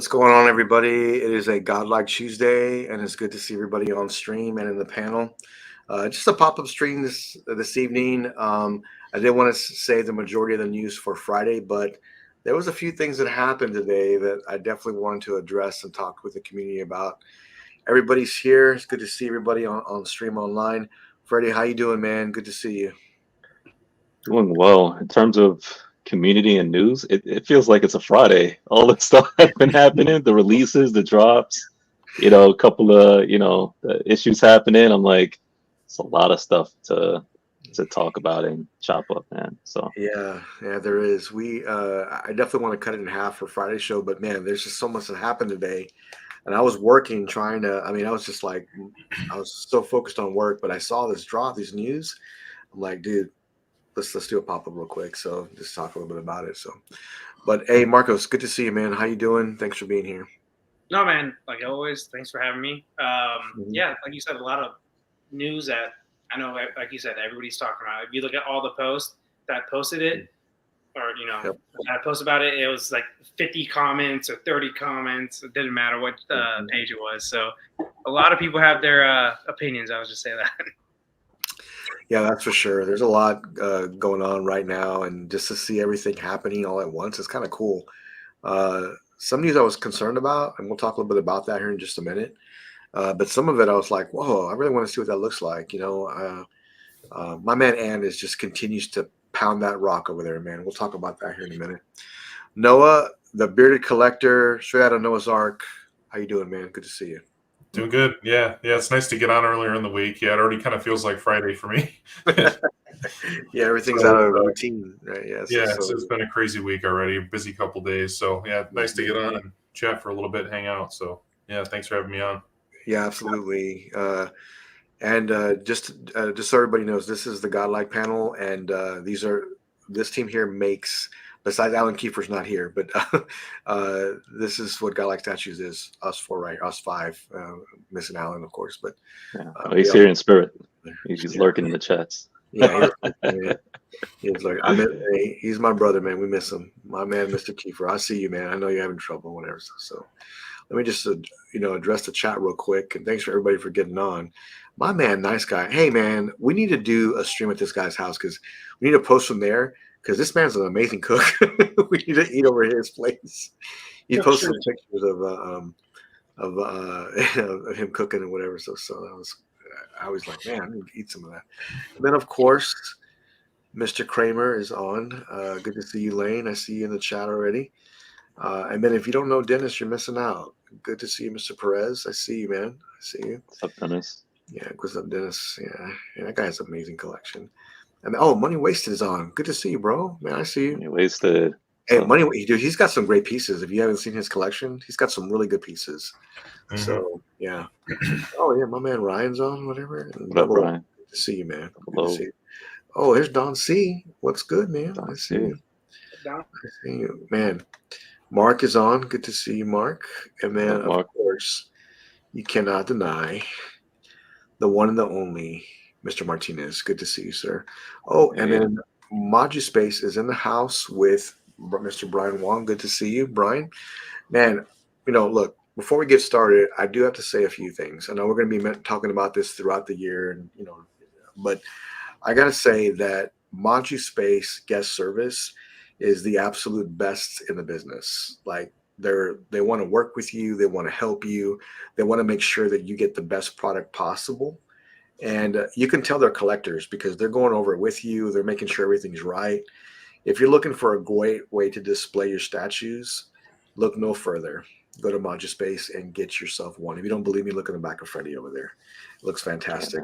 What's going on, everybody? It is a Godlike Tuesday, and it's good to see everybody on stream and in the panel. Just a pop-up stream this evening. I did want to save the majority of the news for Friday, but there was a few things that happened today that I definitely wanted to address and talk with the community about. Everybody's here. It's good to see everybody on stream online. Freddie, how you doing, man? Good to see you. Doing well. In terms of community and news, it feels like it's a Friday. All the stuff that's been happening, the releases, the drops, a couple of, issues happening. I'm like, it's a lot of stuff to talk about and chop up, man. So Yeah, there is. I definitely want to cut it in half for Friday's show, but man, there's just so much that happened today. And I was working, trying to. I mean, I was just like, I was so focused on work, but I saw this drop, these news. I'm like, dude, let's do a pop up real quick. So just talk a little bit about it. So, but hey, Marcos, good to see you, man. How you doing? Thanks for being here. No, man. Like always, thanks for having me. Mhm. Yeah, like you said, a lot of news that I know, like you said, everybody's talking about. If you look at all the posts that posted it, or Yep. that post about it, it was like 50 comments or 30 comments. It didn't matter what page it was. So a lot of people have their opinions. I was just saying that. Yeah, that's for sure. There's a lot going on right now, and just to see everything happening all at once is kind of cool. Some news I was concerned about, and we'll talk a little bit about that here in just a minute. But some of it I was like, whoa, I really want to see what that looks like. My man Anders just continues to pound that rock over there, man. We'll talk about that here in a minute. Noah, the bearded collector, straight out of Noah's Ark. How you doing, man? Good to see you. Doing good. Yeah. It's nice to get on earlier in the week. Yeah, it already kind of feels like Friday for me. Yeah, everything's out of routine, right? It's been a crazy week already, a busy couple days. So yeah, nice to get on and chat for a little bit, hang out. So yeah, thanks for having me on. Yeah, absolutely. And just so everybody knows, this is the Godlike panel, and this team here makes. Besides Alan Kiefer's not here, but this is what Godlike Statues is. Us four, right? Us five, missing Alan, of course. But he's here in spirit. He's lurking in the chats. Yeah, he's like, he's my brother, man. We miss him, my man, Mr. Kiefer. I see you, man. I know you're having trouble, whatever. So let me just address the chat real quick, and thanks for everybody for getting on. My man, nice guy. Hey, man, we need to do a stream at this guy's house because we need to post from there because this man's an amazing cook. We need to eat over at his place. He posted pictures of him cooking and whatever. So I was like, man, I need to eat some of that. And then, of course, Mr. Kramer is on. Good to see you, Lane. I see you in the chat already. And then if you don't know Dennis, you're missing out. Good to see you, Mr. Perez. I see you, man. I see you. What's up, Dennis? Yeah, what's up, Dennis? Yeah, that guy has an amazing collection. And Money Wasted is on. Good to see you, bro. Man, I see you. Money Wasted. Hey, dude, he's got some great pieces. If you haven't seen his collection, he's got some really good pieces. Mm-hmm. So yeah. Oh yeah, my man Ryan's on. Whatever. What up, Ryan? Good to see you, man. Hello. Good to see you. Oh, here's Don C. What's good, man? Don I see you. I see you, man. Mark is on. Good to see you, Mark. And then, of course, you cannot deny the one and the only Mr. Martinez. Good to see you, sir. Oh, and then Maju Space is in the house with Mr. Brian Wong. Good to see you, Brian. Man, look, before we get started, I do have to say a few things. I know we're going to be talking about this throughout the year, and but I got to say that Maju Space guest service is the absolute best in the business. Like they want to work with you, they want to help you, they want to make sure that you get the best product possible. And you can tell they're collectors because they're going over it with you. They're making sure everything's right. If you're looking for a great way to display your statues, look no further. Go to Maju Space and get yourself one. If you don't believe me, look in the back of Freddie over there. It looks fantastic.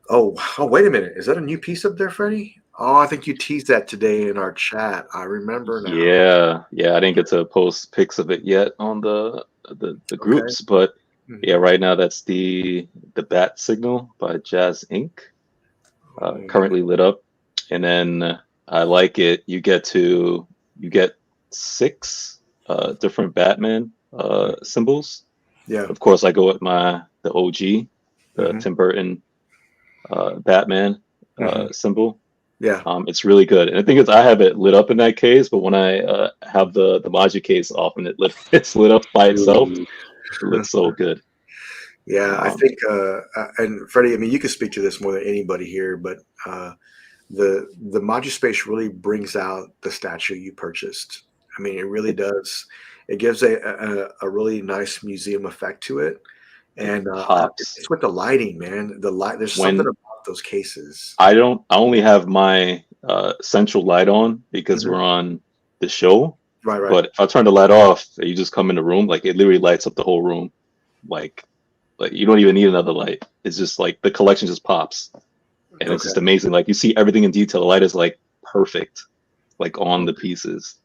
Oh, wait a minute. Is that a new piece up there, Freddie? Oh, I think you teased that today in our chat. I remember now. Yeah. I didn't get to post pics of it yet on the groups, but yeah, right now that's the Bat Signal by Jazz Inc. Currently lit up, and then I like it. You get 6 different Batman symbols. Yeah. Of course, I go with the OG, the Tim Burton Batman symbol. Yeah. It's really good. And the thing is, I have it lit up in that case, but when I have the Maji case off and it's lit up by itself, it looks so good. Yeah, I think, and Freddie, I mean, you can speak to this more than anybody here, but the Maji space really brings out the statue you purchased. I mean, it really does. It gives a really nice museum effect to it, and Pops. it's with the lighting, man. The light, there's When something about those cases. I only have my central light on because we're on the show. Right, right. But if I turn the light off, you just come in the room, like it literally lights up the whole room. Like you don't even need another light. It's just like the collection just pops. And it's just amazing. Like you see everything in detail. The light is like perfect, like on the pieces,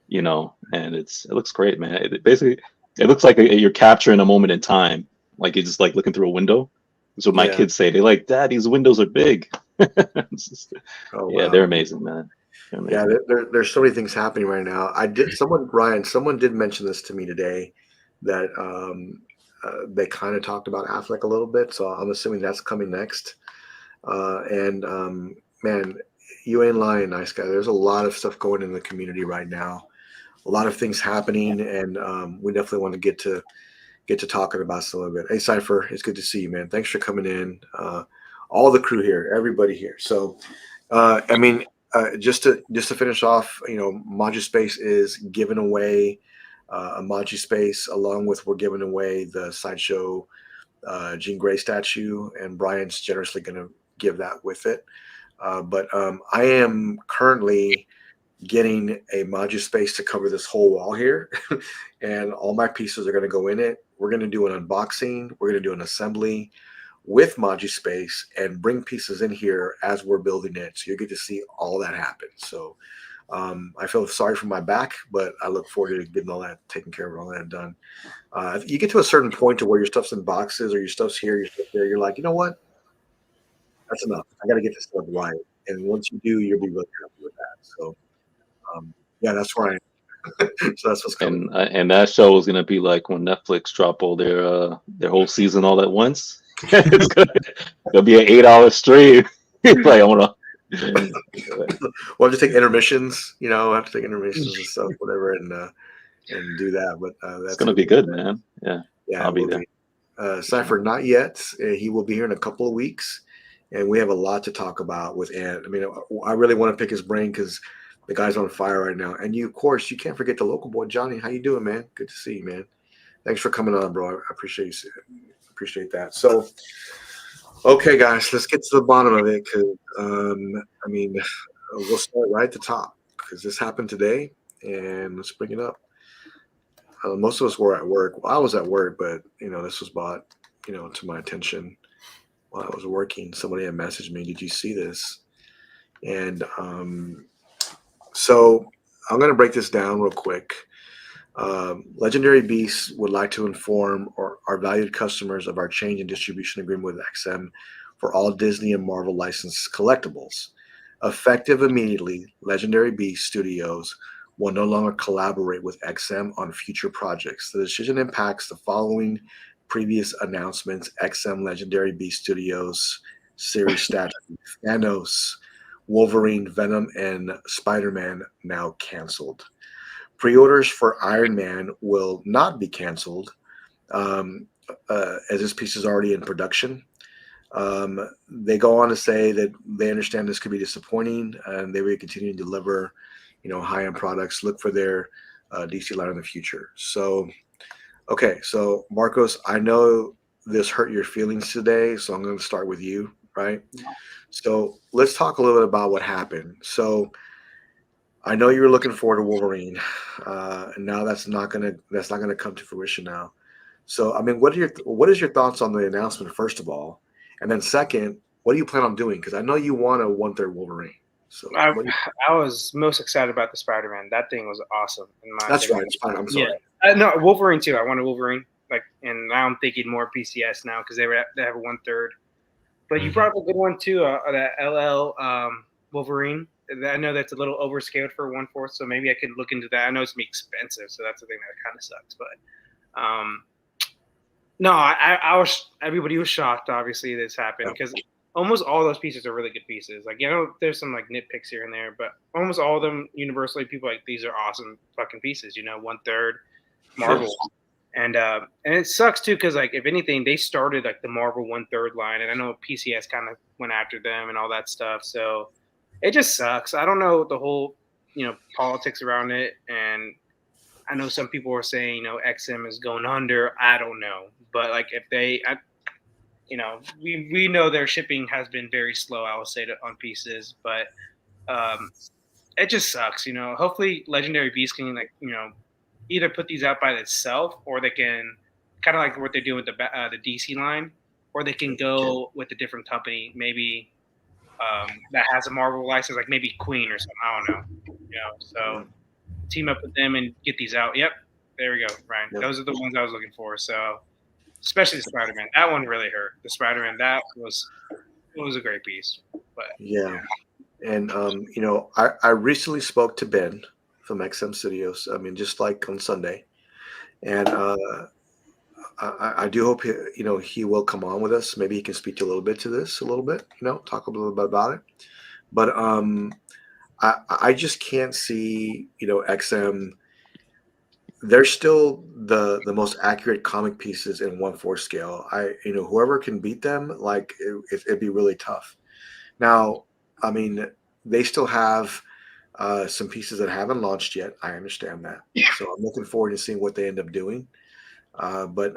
you know, and it looks great, man. It looks like you're capturing a moment in time. Like you're just like looking through a window. That's what my kids say. They like, Dad, these windows are big. Yeah, they're amazing, man. They're amazing. Yeah, there's so many things happening right now. Someone did mention this to me today that they kind of talked about Affleck a little bit. So I'm assuming that's coming next. Man, you ain't lying, nice guy. There's a lot of stuff going in the community right now. A lot of things happening, and we definitely want to get to talking about some of it. Hey, Cypher, it's good to see you, man. Thanks for coming in. All the crew here, everybody here. So, I mean, just to finish off, you know, Maji Space is giving away a Maji Space, along with we're giving away the Sideshow Jean Grey statue, and Brian's generously going to give that with it. But I am currently getting a Maji Space to cover this whole wall here, and all my pieces are going to go in it. We're going to do an unboxing. We're going to do an assembly with Maji Space and bring pieces in here as we're building it. So you get to see all that happen. So I feel sorry for my back, but I look forward to getting all that taken care of, all that done. You get to a certain point to where your stuff's in boxes or your stuff's here, your stuff there. You're like, you know what? That's enough. I got to get this stuff right. And once you do, you'll be really happy with that. So, yeah, that's where I am. So that's what's coming. And that show is gonna be like when Netflix drop all their whole season all at once. It'll be an 8-hour stream. Like I wanna. We'll have to take intermissions. You know, I have to take intermissions and stuff, whatever, and do that. But that's gonna be good, man. Yeah, I'll be there. Cypher, not yet. He will be here in a couple of weeks, and we have a lot to talk about with Ant. I mean, I really want to pick his brain because the guy's on fire right now. And you, of course, you can't forget the local boy, Johnny. How you doing, man? Good to see you, man. Thanks for coming on, bro. I appreciate that. So, okay, guys, let's get to the bottom of it because, I mean, we'll start right at the top because this happened today, and let's bring it up. Most of us were at work. Well, I was at work, but, you know, this was brought, you know, to my attention while I was working. Somebody had messaged me, did you see this? And so I'm going to break this down real quick. Legendary Beasts would like to inform our valued customers of our change in distribution agreement with XM for all Disney and Marvel licensed collectibles. Effective immediately, Legendary Beasts Studios will no longer collaborate with XM on future projects. The decision impacts the following previous announcements: XM Legendary Beasts Studios series statues, Thanos, Wolverine, Venom, and Spider-Man now canceled. Pre-orders for Iron Man will not be canceled, as this piece is already in production. They go on to say that they understand this could be disappointing, and they will continue to deliver, you know, high-end products. Look for their DC line in the future. So, okay, so Marcos, I know this hurt your feelings today, so I'm going to start with you, right? So let's talk a little bit about what happened. So I know you were looking forward to Wolverine, and now that's not gonna come to fruition now. So I mean, what is your thoughts on the announcement first of all, and then second, what do you plan on doing? Because I know you want a 1/3 Wolverine. So I was most excited about the Spider-Man. That thing was awesome. That's opinion. Right. It's fine. I'm sorry. Yeah. No, Wolverine too. I wanted Wolverine. And now I'm thinking more PCS now because they have a 1/3. But you brought up a good one too. That LL Wolverine. I know that's a little overscaled for 1/4, so maybe I could look into that. I know it's gonna be expensive, so that's the thing that kind of sucks. But no, I was. Everybody was shocked. Obviously, this happened because almost all those pieces are really good pieces. Like, there's some like nitpicks here and there, but almost all of them universally, people are like, these are awesome fucking pieces. 1/3 Marvel. Yes. And it sucks too, because like, if anything, they started like the Marvel 1/3 line, and I know PCS kind of went after them and all that stuff. So it just sucks. I don't know the whole politics around it, and I know some people are saying XM is going under. I don't know, but like if they, we know their shipping has been very slow. I will say that on pieces, but it just sucks. Hopefully Legendary Beast can either put these out by itself, or they can kind of like what they're doing with the DC line, or they can go with a different company, maybe that has a Marvel license, like maybe Queen or something. I don't know. So team up with them and get these out. Yep, there we go, Ryan. Yep. Those are the ones I was looking for. So especially the Spider-Man, that one really hurt. The Spider-Man, that was a great piece. But yeah. And I recently spoke to Ben from XM Studios. I mean, just like on Sunday, and I do hope he will come on with us. Maybe he can speak to a little bit, talk a little bit about it. But I just can't see XM. They're still the most accurate comic pieces in 1/4 scale. Whoever can beat them, like it'd be really tough. Now, I mean, they still have some pieces that haven't launched yet. I understand that. So I'm looking forward to seeing what they end up doing. But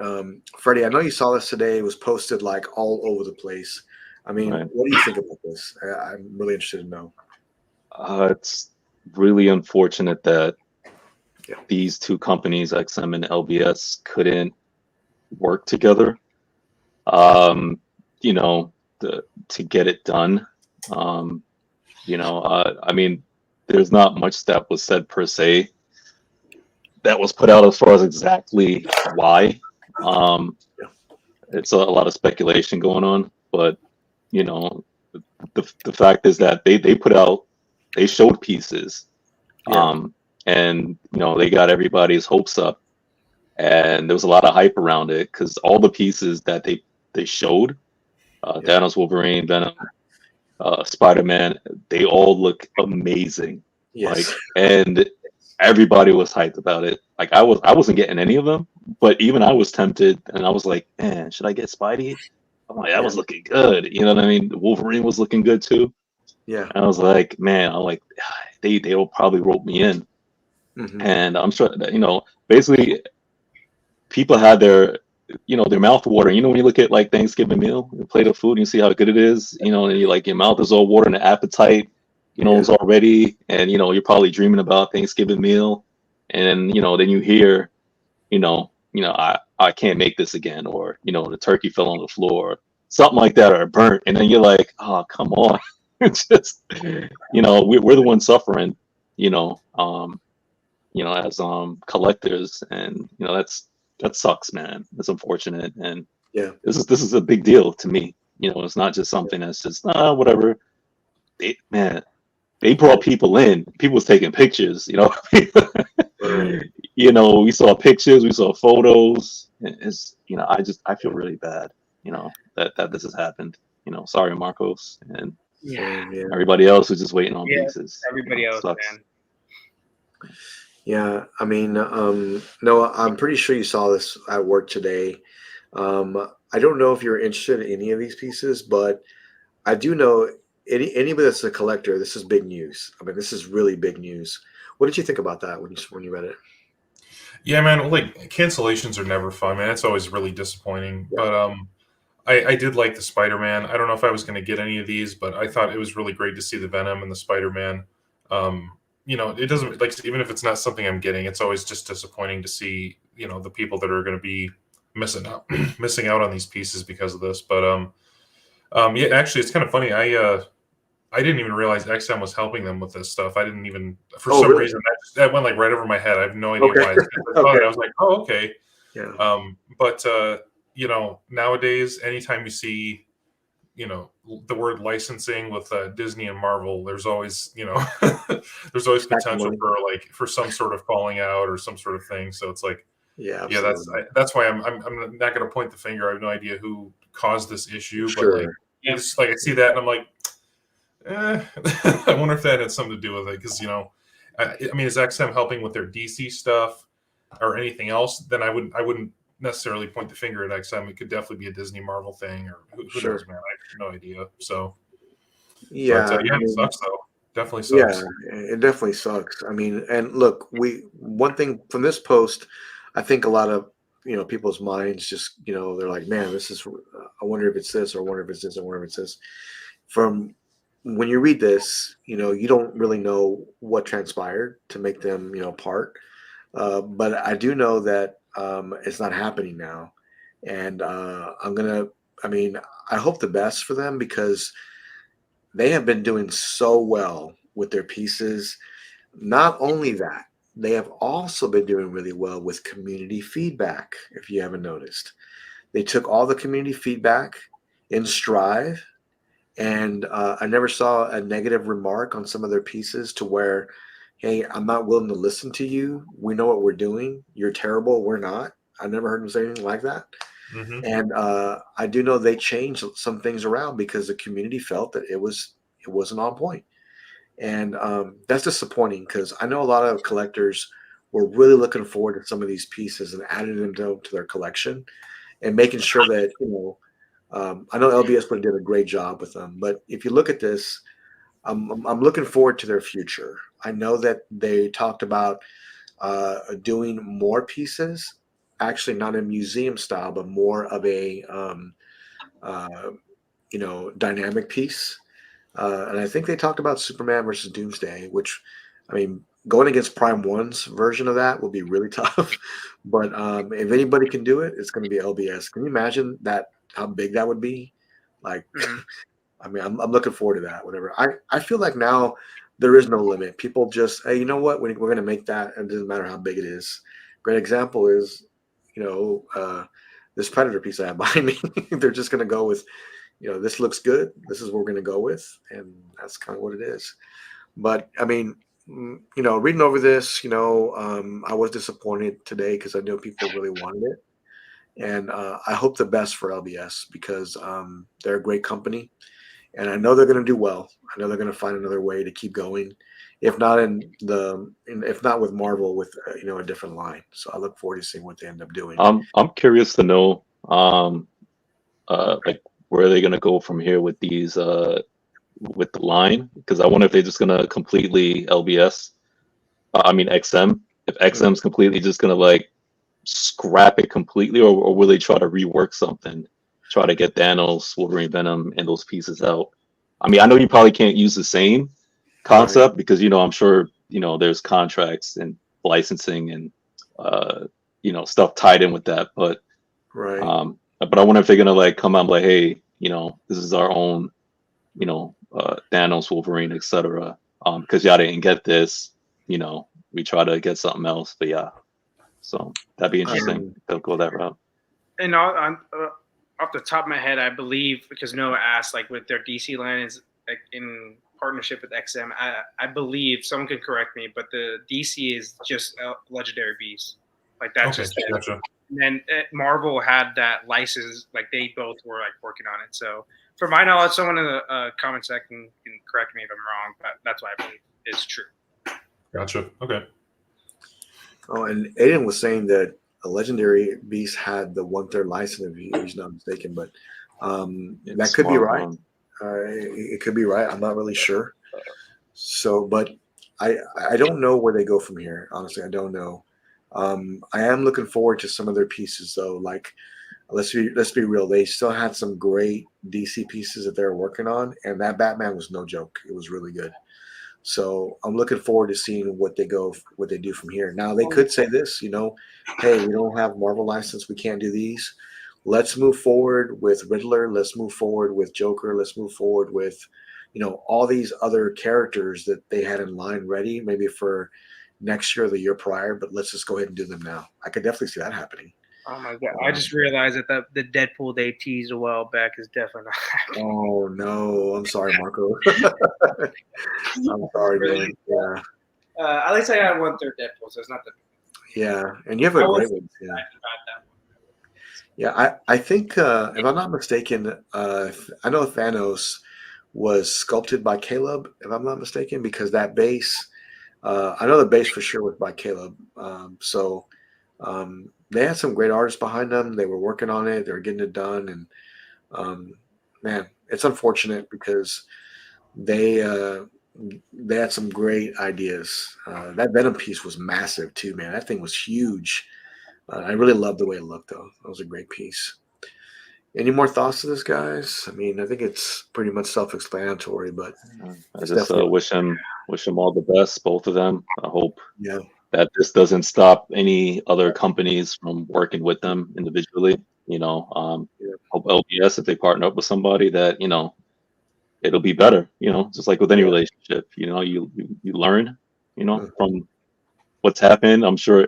Freddie, I know you saw this today. It was posted like all over the place. I mean, Right. What do you think about this? I'm really interested to know. It's really unfortunate that Yeah. these two companies, XM and LBS, couldn't work together. To get it done. I mean, there's not much that was said per se that was put out as far as exactly why. It's a lot of speculation going on, but the fact is that they showed pieces, and they got everybody's hopes up, and there was a lot of hype around it because all the pieces that they showed, Thanos, Wolverine, Venom, Spider-Man, they all look amazing. Yes. And everybody was hyped about it. Like I wasn't getting any of them, but even I was tempted, and I was like, man, should I get Spidey? I'm like, that was looking good. You know what I mean? Wolverine was looking good too. Yeah. And I was like, man, they will probably rope me in. Mm-hmm. And I'm sure that, basically people had their mouth watering. When you look at like Thanksgiving meal, a plate of food, and you see how good it is, and you like your mouth is all watering, the appetite, is already, and you're probably dreaming about Thanksgiving meal, and then you hear, I can't make this again, or the turkey fell on the floor, something like that, or burnt, and then you're like, oh, come on. It's just we're the ones suffering, as collectors, and that sucks, man. It's unfortunate, and this is a big deal to me. It's not just something that's just whatever. They brought people in. People was taking pictures. We saw pictures, we saw photos. It's I feel really bad. That this has happened. Sorry, Marcos, and everybody else who's just waiting on pieces. Everybody else, sucks. man. Yeah, I mean, Noah, I'm pretty sure you saw this at work today. I don't know if you're interested in any of these pieces, but I do know anybody that's a collector, this is big news. I mean, this is really big news. What did you think about that when you read it? Yeah, man, like cancellations are never fun, man. It's always really disappointing. Yeah. But I did like the Spider-Man. I don't know if I was going to get any of these, but I thought it was really great to see the Venom and the Spider-Man. It doesn't, like, even if it's not something I'm getting, it's always just disappointing to see, the people that are going to be missing out on these pieces because of this. But yeah, actually, it's kind of funny. I didn't even realize XM was helping them with this stuff. I didn't even, for some reason, that went like right over my head. I have no idea why. I was like, oh, okay. Yeah. But nowadays, anytime you see, the word licensing with Disney and Marvel, there's always, there's always potential for some sort of falling out or some sort of thing. So it's like, that's why I'm not going to point the finger. I have no idea who caused this issue, but like, you just like I see that and I'm like, I wonder if that had something to do with it because I mean, is XM helping with their DC stuff or anything else? Then I wouldn't necessarily point the finger at XM. It could definitely be a Disney Marvel thing, or who knows, man. I have no idea. So Yeah, but, yeah, it sucks though. Definitely yeah, sucks. it definitely sucks. I mean, and look, one thing from this post, I think a lot of people's minds just they're like, man, this is. I wonder if it's this, or I wonder if it's this, or I wonder if it's this. From when you read this, you don't really know what transpired to make them part. But I do know that it's not happening now, and I mean, I hope the best for them because they have been doing so well with their pieces. Not only that, they have also been doing really well with community feedback. If you haven't noticed, they took all the community feedback in stride, and I never saw a negative remark on some of their pieces to where, hey, I'm not willing to listen to you. We know what we're doing. You're terrible. We're not. I never heard them say anything like that. Mm-hmm. And I do know they changed some things around because the community felt that it wasn't on point. And that's disappointing because I know a lot of collectors were really looking forward to some of these pieces and adding them to their collection and making sure that, I know LBS would have did a great job with them. But if you look at this, I'm looking forward to their future. I know that they talked about doing more pieces, actually not in museum style, but more of a dynamic piece. And I think they talked about Superman versus Doomsday, which, I mean, going against Prime One's version of that will be really tough. But if anybody can do it, it's going to be LBS. Can you imagine that? How big that would be? Like, I mean, I'm looking forward to that. Whatever. I feel like now there is no limit. People just, hey, you know what? We're going to make that, and it doesn't matter how big it is. Great example is, this Predator piece I have behind me. They're just going to go with, this looks good. This is what we're going to go with, and that's kind of what it is. But I mean, reading over this, I was disappointed today because I know people really wanted it. And I hope the best for LBS because they're a great company, and I know they're going to do well. I know they're going to find another way to keep going, if not if not with Marvel, with a different line. So I look forward to seeing what they end up doing. I'm curious to know, like where are they going to go from here with these with the line? Because I wonder if they're just going to completely LBS. I mean XM. If XM's completely just going to like scrap it completely, or will they try to rework something, try to get Thanos, Wolverine, Venom, and those pieces out? I mean, I know you probably can't use the same concept because I'm sure there's contracts and licensing and stuff tied in with that, but I wonder if they're gonna like come out and like, hey, this is our own Thanos, Wolverine, etc. Because y'all didn't get this, we try to get something else, but yeah. So that'd be interesting. They'll go that route. And off the top of my head, I believe because Noah asked, like with their DC line is like in partnership with XM. I believe someone could correct me, but the DC is just Legendary Beasts. Like that's just. Gotcha. And then Marvel had that license. Like they both were like working on it. So for my knowledge, someone in the comment section can correct me if I'm wrong, but that's what I believe is true. Gotcha. Okay. Oh, and Aiden was saying that a Legendary Beast had the 1/3 license, if he's not mistaken, but that could be right. It could be right. I'm not really sure. So, but I don't know where they go from here. Honestly, I don't know. I am looking forward to some of their pieces, though. Like, let's be real. They still had some great DC pieces that they were working on, and that Batman was no joke. It was really good. So I'm looking forward to seeing what they do from here. Now they could say this, hey, we don't have Marvel license, we can't do these. Let's move forward with Riddler. Let's move forward with Joker. Let's move forward with, all these other characters that they had in line ready, maybe for next year or the year prior. But let's just go ahead and do them now. I could definitely see that happening. Oh my god! I just realized that the Deadpool they teased a while back is definitely not happening. Oh no! I'm sorry, Marco. I'm sorry, man. Yeah. At least I got 1/3 Deadpool, so it's not the. Yeah, and you have a great one. Yeah, I think if I'm not mistaken, I know Thanos was sculpted by Caleb, if I'm not mistaken, because that base, I know the base for sure was by Caleb. They had some great artists behind them. They were working on it. They were getting it done, and um, man, it's unfortunate because they uh, they had some great ideas. That Venom piece was massive too, man. That thing was huge. I really loved the way it looked, though. That was a great piece. Any more thoughts to this, guys? I mean, I think it's pretty much self-explanatory, but I it's just definitely wish them all the best, both of them. I hope yeah. that this doesn't stop any other companies from working with them individually. Yeah. Hope LBS, if they partner up with somebody, that it'll be better. Just like with any Yeah. relationship, you learn, Mhm. from what's happened. I'm sure,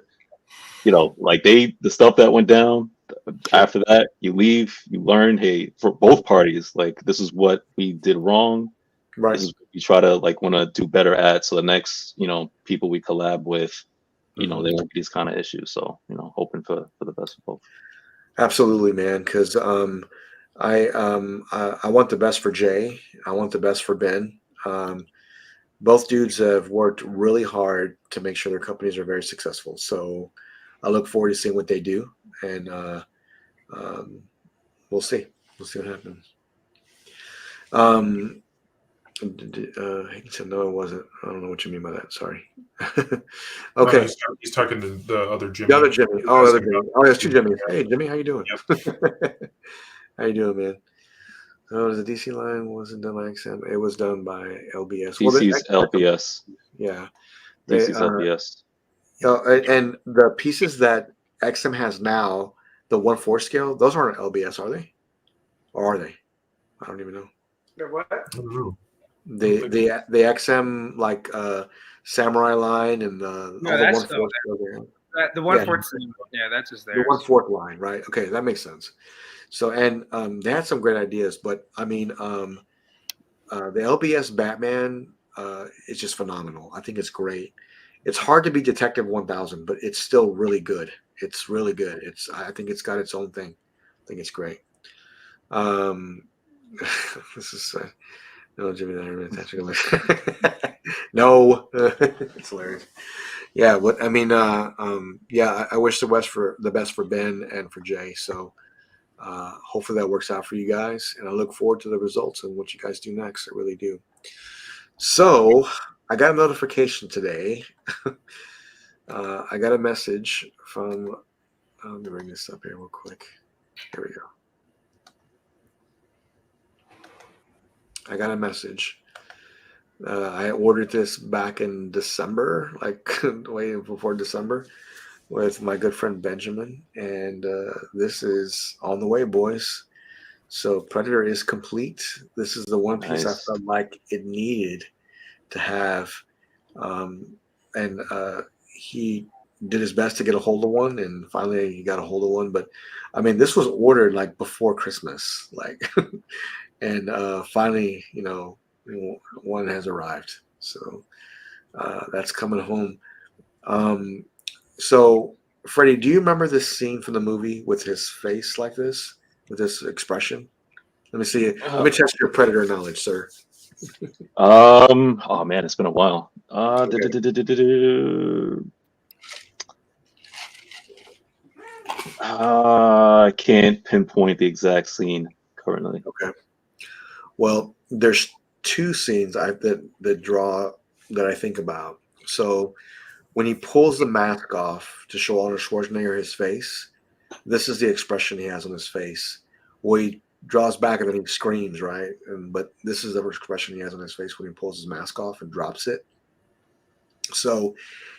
like the stuff that went down. Yeah. After that, you leave, you learn, hey, for both parties, like this is what we did wrong. This Right. is what we try to want to do better at. So the next, people we collab with, Mhm. they won't be these kind of issues. So, hoping for the best for both. Absolutely, man. Because I want the best for Jay. I want the best for Ben. Both dudes have worked really hard to make sure their companies are very successful. So I look forward to seeing what they do, and um, we'll see. We'll see what happens. Um, he said no, it wasn't. I don't know what you mean by that. Sorry. No, Okay. he's talking to the other The Jimmy. other Jimmy. He's Oh, the other asking Jimmy. about Oh, there's two Jimmy. Jimmys. Hey, Jimmy, how you doing? Yep. How you doing, man? Oh, the DC line wasn't done by XM. It was done by LBS. Well, DC's LBS. yeah. They, DC's LBS. and the pieces that XM has now, the 1/4 scale, those aren't LBS, are they? Or are they? I don't even know. The what? I don't know. The XM like Samurai line and No, all the that's 1/4 scale there. the Yeah, 1/4. Yeah, that's just the theirs. 1/4 line, right? Okay, that makes sense. So, and they had some great ideas, but I mean, the LBS Batman is just phenomenal. I think it's great. It's hard to be Detective 1000, but it's still really good. It's really good. I think it's got its own thing. I think it's great. This is no Jimmy. No, it's hilarious. Yeah, but I mean, yeah, I wish the best for Ben and for Jay. So hopefully that works out for you guys, and I look forward to the results and what you guys do next. I really do. So I got a notification today. I got a message from. Let me bring this up here real quick. Here we go. I got a message. I ordered this back in December, like way before December, with my good friend Benjamin, and this is on the way, boys. So Predator is complete. This is the one piece I Nice. felt like it needed to have, and he did his best to get a hold of one, and finally he got a hold of one. But I mean, this was ordered like before Christmas, like, and finally, one has arrived. So that's coming home. Um, so, Freddie, do you remember this scene from the movie with his face like this, with this expression? Let me see. Let me test your Predator knowledge, sir. Oh man, it's been a while. Okay. I can't pinpoint the exact scene currently. Okay. Well, there's two scenes that I think about. So when he pulls the mask off to show Arnold Schwarzenegger his face, this is the expression he has on his face. Well, he draws back and then he screams, right? But this is the expression he has on his face when he pulls his mask off and drops it. So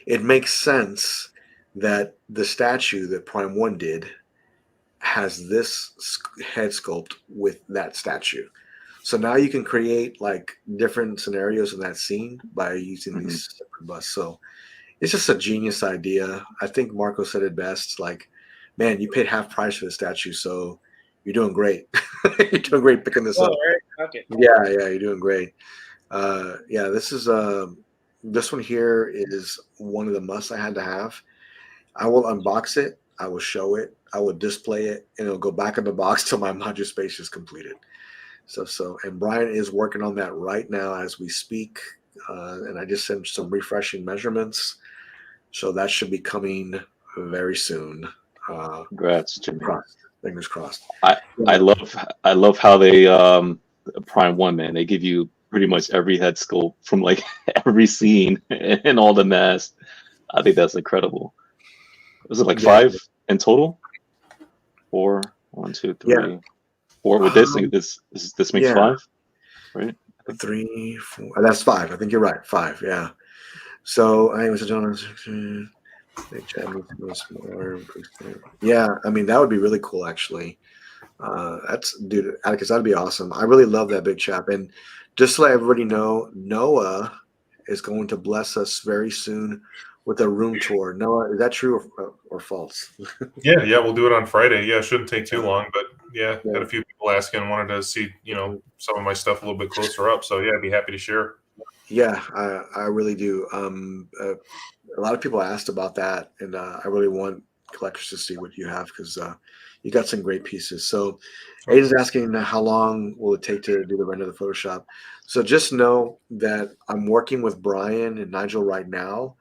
it makes sense that the statue that Prime One did has this head sculpt with that statue. So now you can create like different scenarios in that scene by using Mhm. these separate busts. So it's just a genius idea. I think Marco said it best. Like, man, you paid half price for the statue, so you're doing great. You're doing great picking this Oh, up. right. Okay. Yeah, you're doing great. Yeah, this one here is one of the musts I had to have. I will unbox it. I will show it. I will display it, and it'll go back in the box till my module space is completed. And Brian is working on that right now as we speak. And I just sent some refreshing measurements. So that should be coming very soon. Congrats, Jimmy. Fingers crossed. I love how they Prime 1, man. They give you pretty much every head sculpt from like every scene and all the masks. I think that's incredible. Was it like 5 in total? 4, 1, 2, 3, 4 with this thing. This makes 5, right? 3, 4. That's 5. I think you're right. 5. Yeah. So I was a yeah. I mean, that would be really cool, actually. Dude, Atticus, that'd be awesome. I really love that big chap. And just to let everybody know, Noah is going to bless us very soon with a room tour. Noah, is that true or false? Yeah, we'll do it on Friday. Yeah, it shouldn't take too long, but yeah, had a few people asking, wanted to see, some of my stuff a little bit closer up. So yeah, I'd be happy to share. Yeah, I really do. A lot of people asked about that, and I really want collectors to see what you have because you got some great pieces. So Aiden's asking how long will it take to do the render of the Photoshop. So just know that I'm working with Brian and Nigel right now.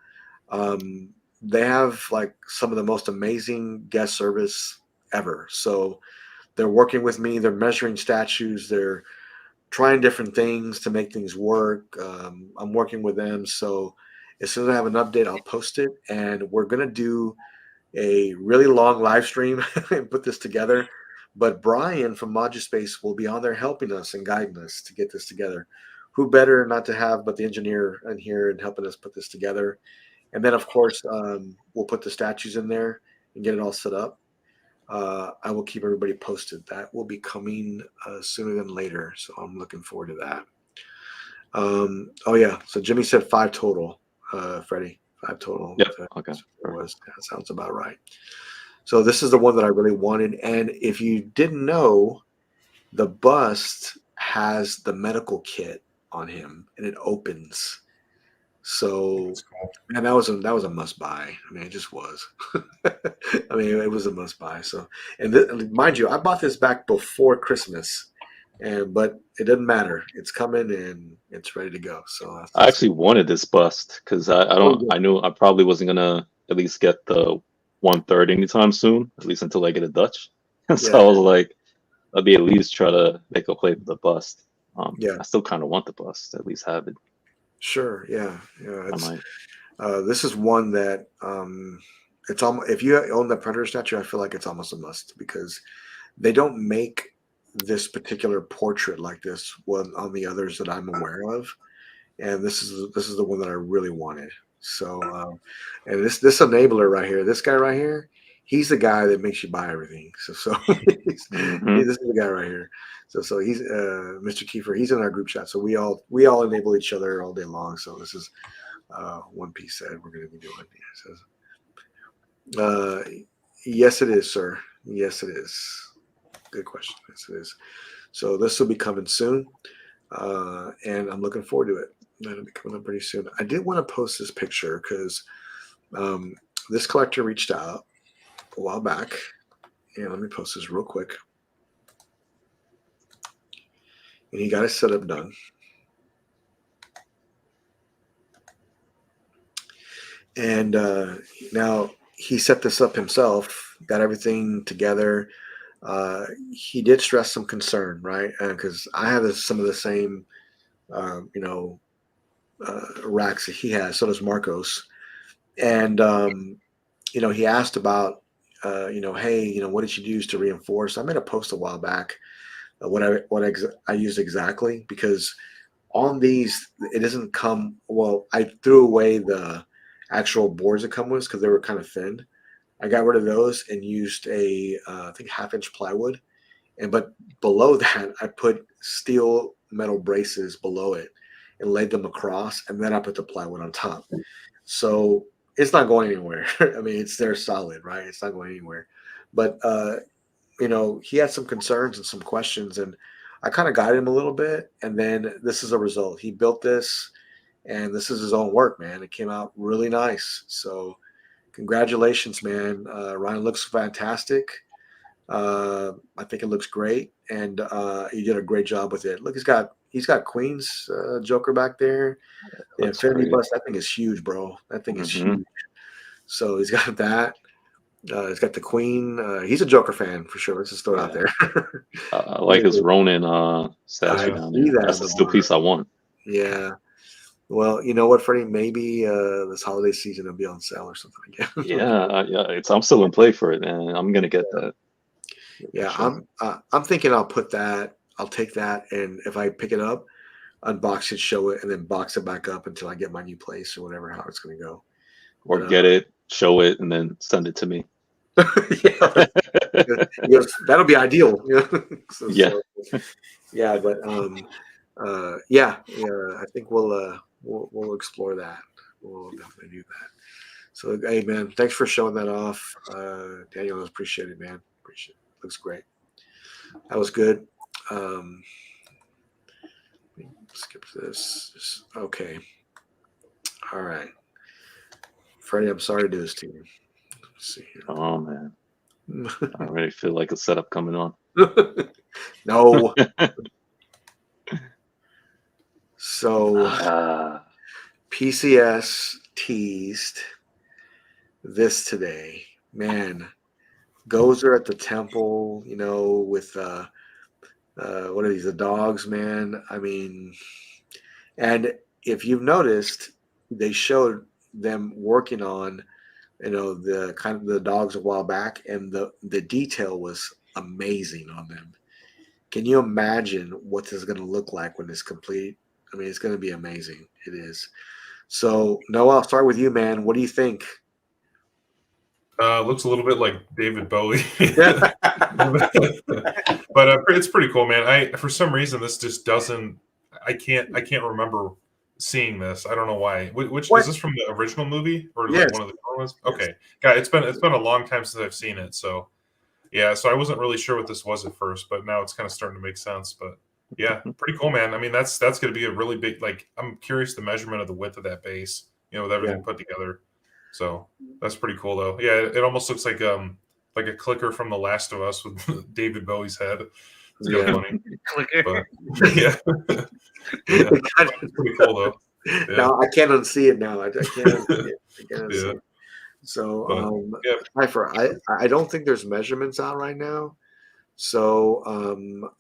They have like some of the most amazing guest service ever. So they're working with me. They're measuring statues. They're trying different things to make things work. I'm working with them. So as soon as I have an update, I'll post it. And we're going to do a really long live stream and put this together. But Brian from ModuSpace will be on there helping us and guiding us to get this together. Who better not to have but the engineer in here and helping us put this together. And then, of course, we'll put the statues in there and get it all set up. I will keep everybody posted. That will be coming sooner than later. So I'm looking forward to that. Oh, yeah. So Jimmy said 5 total, Freddie. 5 total. Yeah. Okay. That sounds about right. So this is the one that I really wanted. And if you didn't know, the bust has the medical kit on him, and it opens. So, man, that was a must buy. I mean, it just was. I mean, it was a must buy. So, and mind you, I bought this back before Christmas, but it doesn't matter. It's coming and it's ready to go. So I actually wanted this bust because I knew I probably wasn't gonna at least get the 1/3 anytime soon, at least until I get a Dutch. So I was like, I'll be at least try to make a play for the bust. I still kind of want the bust, at least have it. Sure. Yeah. This is one that it's almost, if you own the Predator statue, I feel like it's almost a must because they don't make this particular portrait like this one on the others that I'm aware of, and this is the one that I really wanted. So, and this enabler right here, this guy right here, he's the guy that makes you buy everything. So this is the guy right here. So he's Mr. Kiefer. He's in our group chat. So we all enable each other all day long. So this is one piece that we're going to be doing. Yes, it is, sir. Yes, it is. Good question. Yes, it is. So this will be coming soon, and I'm looking forward to it. That'll be coming up pretty soon. I did want to post this picture because this collector reached out a while back. And let me post this real quick. And he got his setup done. And now he set this up himself, got everything together. He did stress some concern, right? Because I have some of the same, racks that he has. So does Marcos. And, he asked about, hey, what did you use to reinforce? I made a post a while back. What I used exactly, because on these it doesn't come. Well, I threw away the actual boards that come with because they were kind of thin. I got rid of those and used I think 1/2-inch plywood, but below that I put steel metal braces below it and laid them across, and then I put the plywood on top. So it's not going anywhere. I mean, it's there solid, right? It's not going anywhere. But he had some concerns and some questions, and I kind of guided him a little bit. And then this is a result. He built this, and this is his own work, man. It came out really nice. So, congratulations, man. Ryan looks fantastic. I think it looks great, and you did a great job with it. Look, he's got Queen's Joker back there. The Looks Infinity great. Bust, that thing is huge, bro. That thing is huge. So he's got that. He's got the Queen. He's a Joker fan for sure. Let's just throw it out there. I like his Ronin statue I down see there. that That's in the the still bar. piece I want. Yeah. Well, you know what, Freddie? Maybe this holiday season it'll be on sale or something again. Yeah. I'm still in play for it, man. I'm gonna get that. Yeah, Sure. I'm thinking I'll put that. I'll take that, and if I pick it up, unbox it, show it, and then box it back up until I get my new place or whatever. How it's going to go. Or But, get it, show it, and then send it to me. Yeah, yes, that'll be ideal. Yeah. Yeah, but yeah, I think we'll explore that. We'll definitely do that. So, hey, man, thanks for showing that off, Daniel. I appreciate it, man. Appreciate it. Looks great. That was good. Skip this. Okay. All right. Freddie, I'm sorry to do this to you. Let's see here. Oh man, I already feel like a setup coming on. No. So PCS teased this today. Man, Gozer at the temple, with what are these, the dogs, man? I mean, and if you've noticed, they showed them working on, the kind of the dogs a while back, and the detail was amazing on them. Can you imagine what this is going to look like when it's complete? I mean, it's going to be amazing. It is. So, Noah, I'll start with you, man. What do you think? Looks a little bit like David Bowie, but it's pretty cool, man. For some reason this just doesn't. I can't remember seeing this. I don't know why. Which What? is this from the original movie or Yes. like one of the other ones? Okay, yeah, it's been a long time since I've seen it, so yeah. So I wasn't really sure what this was at first, but now it's kind of starting to make sense. But yeah, pretty cool, man. I mean, that's going to be a really big. Like, I'm curious the measurement of the width of that base. With everything put together. So that's pretty cool, though. Yeah, it almost looks like a clicker from The Last of Us with David Bowie's head. It's kind of funny. But, yeah. It's pretty cool, though. Yeah. Now I can't unsee it now. I can't unsee it. Yeah. It. So, yeah. I don't think there's measurements out right now. So,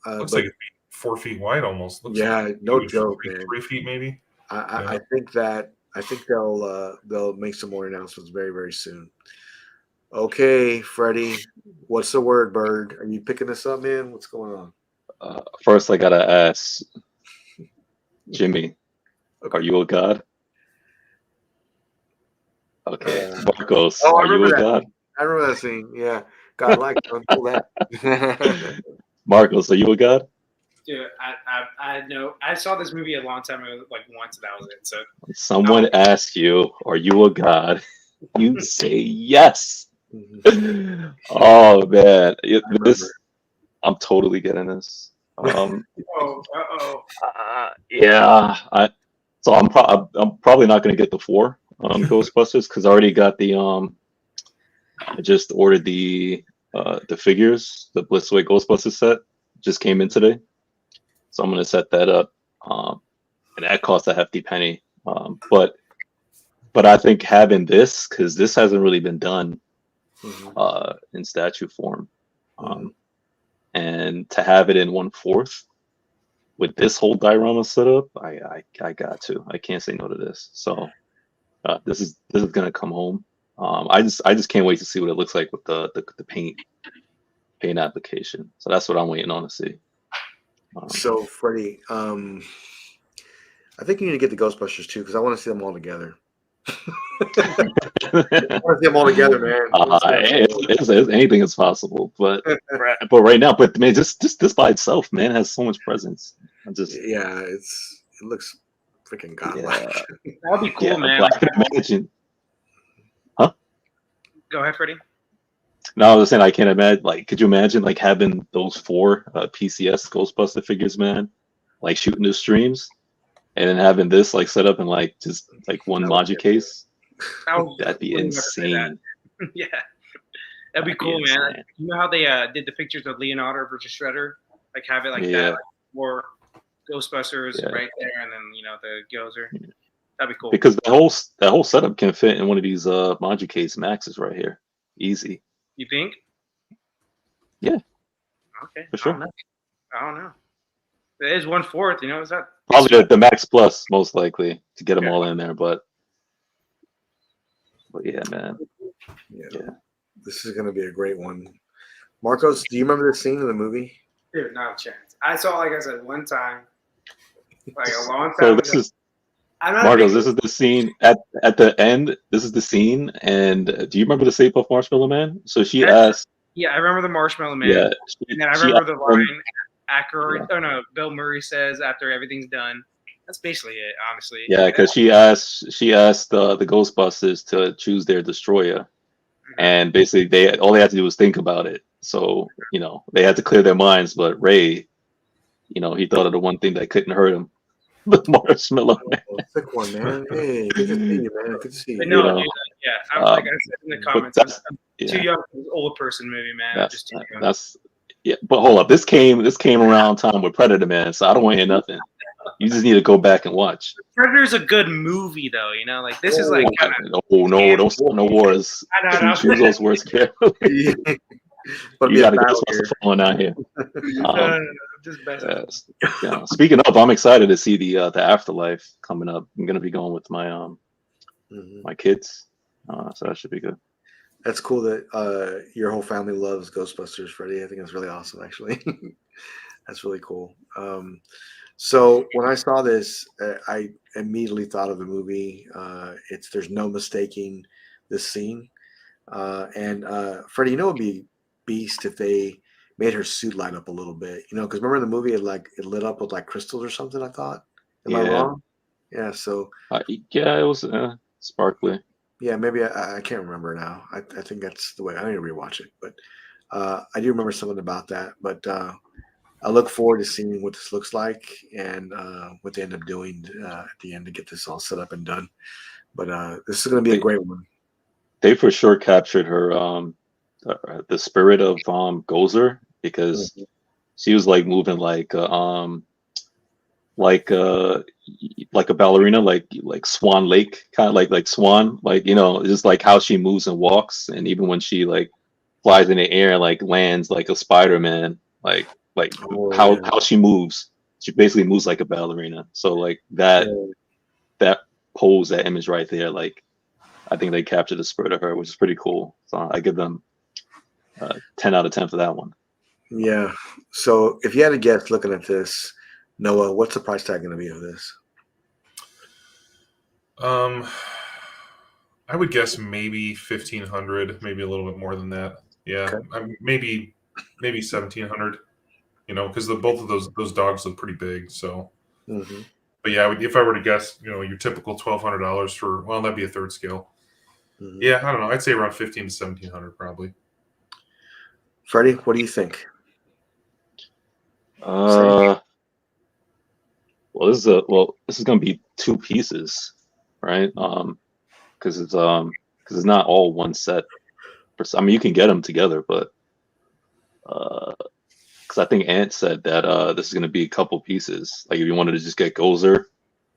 looks like it'd be 4 feet wide almost. Looks no joke, man. 3 feet maybe. I think they'll make some more announcements very, very soon. Okay, Freddie, what's the word, bird? Are you picking this up, man? What's going on? First, I gotta ask Jimmy, are you a god? Okay, Marcos, are you a god? I remember that scene. Yeah, Godlike. Don't pull that. Marcos, are you a god? Dude, I know. I saw this movie a long time ago, like once, and that was it. So someone asks you, "Are you a god?" You say yes. Oh man, I'm totally getting this. Yeah. I'm probably not going to get the 4 Ghostbusters because I already got the I just ordered the figures, the Blitzway Ghostbusters set just came in today. So I'm going to set that up, and that costs a hefty penny. But I think having this, because this hasn't really been done in statue form, and to have it in 1/4 with this whole diorama setup, I got to. I can't say no to this. So this is going to come home. I just can't wait to see what it looks like with the paint application. So that's what I'm waiting on to see. So, Freddie, I think you need to get the Ghostbusters too because I want to see them all together. I want to see them all together, man. Anything is possible, but right now, man, just this by itself, man, has so much presence. It looks freaking godlike. Yeah. That'd be cool, man. I can imagine. Huh? Go ahead, Freddie. No, I was saying I can't imagine. Like, could you imagine like having those 4 PCS Ghostbuster figures, man, like shooting the streams, and then having this like set up in like just like one Logic case? That'd be insane. Yeah, that'd be cool, man. Like, you know how they did the pictures of Leonardo versus Shredder? Like have it like that, like, or Ghostbusters right there, and then the Gozer. That'd be cool. Because that whole setup can fit in one of these Manji Case Maxes right here, easy. You think? Yeah. Okay. For sure. I don't know. It is 1/4. Is that probably the Max Plus most likely to get them all in there, but yeah, man. Yeah. This is gonna be a great one. Marcos, do you remember the scene in the movie? Dude, not a chance. I saw, like I said, one time, like a long time so ago. This is Marcos. This is the scene at the end. This is the scene, and do you remember the Stay Puft Marshmallow Man? So she asked. Yeah, I remember the Marshmallow Man. Yeah, and then I remember the line. Bill Murray says after everything's done. That's basically it, honestly. Yeah, because she asked the Ghostbusters to choose their destroyer, and basically all they had to do was think about it. So they had to clear their minds. But Ray, he thought of the one thing that couldn't hurt him, the Marshmallow Man. Sick one, man. Hey, good to see you, man. Good to see you. No, dude, yeah. Like I said in the comments, I'm too young for this old person movie, man. That's too young. Yeah, but hold up. This came around time with Predator, man. So I don't want to hear nothing. You just need to go back and watch. Predator's a good movie, though. Like this is like. Oh no! Don't start no wars. Choose those words carefully. But you got to get Ghostbusters falling out here. Speaking of, I'm excited to see the Afterlife coming up. I'm gonna be going with my my kids, so that should be good. That's cool that your whole family loves Ghostbusters, Freddie. I think that's really awesome, actually. That's really cool. So when I saw this, I immediately thought of the movie. There's no mistaking this scene. And Freddie, it'd be beast if they made her suit light up a little bit, because remember in the movie it lit up with like crystals or something. I thought. Am I wrong? Yeah. So. Yeah, it was sparkly. Yeah, maybe I can't remember now. I think that's the way. I need to rewatch it, but I do remember something about that. But I look forward to seeing what this looks like and what they end up doing at the end to get this all set up and done. But this is going to be a great one. They for sure captured her, the spirit of Gozer, because she was like moving like a ballerina, like Swan Lake, kind of like Swan, just like how she moves and walks, and even when she like flies in the air, like lands like a Spider-Man, how she moves, she basically moves like a ballerina. So like that pose, that image right there, like I think they captured the spirit of her, which is pretty cool. So I give them 10 out of 10 for that one. Yeah. So if you had a guess looking at this, Noah, what's the price tag going to be of this? I would guess maybe 1,500, maybe a little bit more than that. Yeah, okay. Maybe 1,700. Because both of those dogs look pretty big. So, but yeah, if I were to guess, your typical $1,200 for that'd be a third scale. Yeah, I don't know. I'd say around 1,500 to 1,700 probably. Freddie, what do you think? Well, this is going to be two pieces, right? Because it's not all one set. I mean, you can get them together, but because I think Ant said that this is going to be a couple pieces. Like if you wanted to just get Gozer,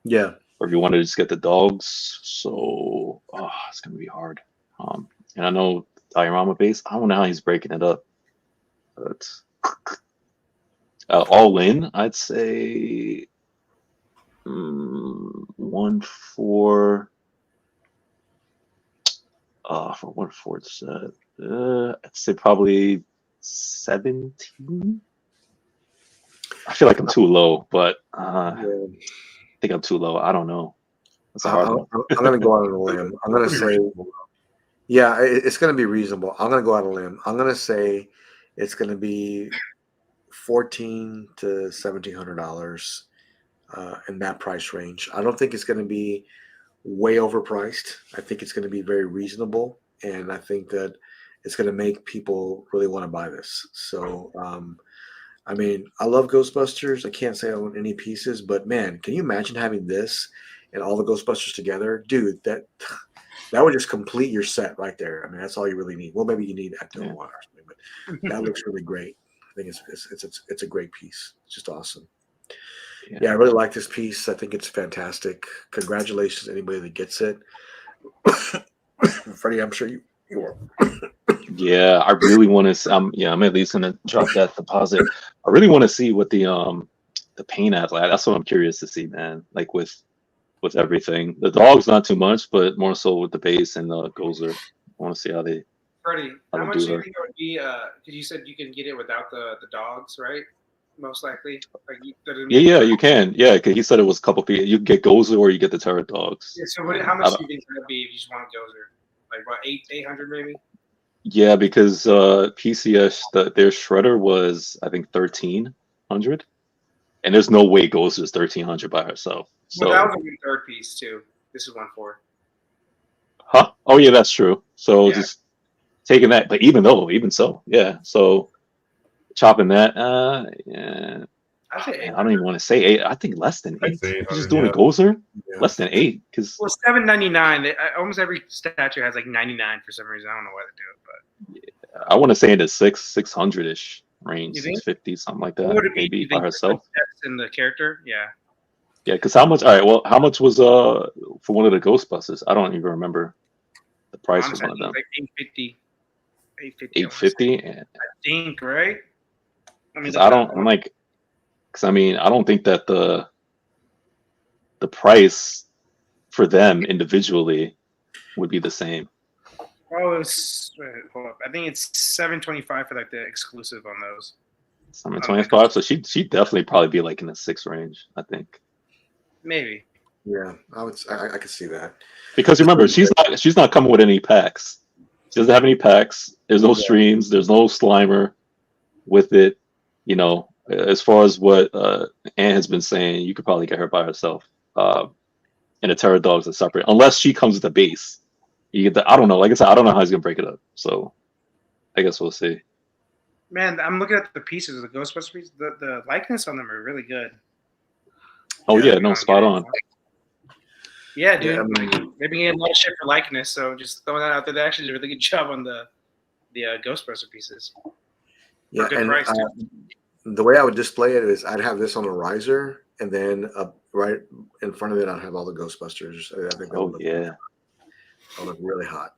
yeah, or if you wanted to just get the dogs. So it's going to be hard. And I know Diorama base. I don't know how he's breaking it up, but all in, I'd say 1 for 1/4 set. I'd say probably 17. I feel like I'm too low, but I think I'm too low. I don't know. That's a hard one. I'm going to go out on a limb. I'm going to say, yeah, it's going to be reasonable. I'm going to go out on a limb. I'm going to say it's going to be $1,400 to $1,700 in that price range. I don't think it's going to be way overpriced. I think it's going to be very reasonable, and I think that it's going to make people really want to buy this. So, I mean, I love Ghostbusters. I can't say I own any pieces, but man, can you imagine having this and all the Ghostbusters together? Dude, That would just complete your set right there. I mean, that's all you really need. Well, maybe you need Ecto One or something, but that looks really great. I think it's a great piece. It's just awesome. Yeah, I really like this piece. I think it's fantastic. Congratulations to anybody that gets it. Freddie, I'm sure you are. Yeah, I really want to. I'm at least gonna drop that deposit. I really want to see what the paint adds. Like, that's what I'm curious to see, man. Like with everything, the dog's not too much, but more so with the base and the Gozer. I want to see Freddie, how how they much do do you her. think it would be? Because you said you can get it without the dogs, right? Most likely, like Yeah, you can. Yeah, 'cause he said it was a couple people. You can get Gozer or you get the Terror Dogs. Yeah, so how I much don't- do you think it would be if you just want Gozer? Like about 800 maybe. yeah, because PCS their shredder was I think 1,300, and there's no way Gozer's 1,300 by herself. Well, that So, was a good third piece too. This is 1/4. huh? Oh yeah, that's true. So Yeah. just taking that, but even so, yeah. So chopping that, yeah. I say Man, 800. I don't even want to say 8. I think less than I'd 8. say You're just 800, doing yeah. a Gozer, Yeah. less than 8, because Well, 799. Almost every statue has like 99 for some reason. I don't know why they do it, but I want to say in the 600 ish range, You think? 650, something like what that, would it be? maybe You by think herself. steps in the character? Yeah. Yeah, because how much? All right, well, how much was for one of the Ghostbusters? I don't even remember the price Honestly, for I one of think them. like 850. 850. I wanna say. 850, and I think, right? I mean, because I don't, because I mean, I don't think that the price for them individually would be the same. Oh, wait, hold up. I think it's 725 for like the exclusive on those. 725, so she definitely probably be like in the 6 range, I think. Maybe. Yeah, I could see that. Because remember, she's not coming with any packs. She doesn't have any packs. There's no streams. There's no Slimer with it. You know, as far as what Anne has been saying, you could probably get her by herself. And the Terror Dogs are separate, unless she comes with the base. You get the, I don't know. Like I said, I don't know how he's gonna break it up. So I guess we'll see. Man, I'm looking at the pieces, the Ghostbusters pieces. The likeness on them are really good. Oh yeah, You no, don't spot get it. on. Yeah, dude. Yeah, I mean- Like, they've been getting a lot of shit for likeness, so just throwing that out there. They actually did a really good job on the Ghostbuster pieces. Yeah, good and price, too. the way I would display it is I'd have this on a riser, and then right in front of it, I'd have all the Ghostbusters. I think that Oh would look, yeah. that would look really hot.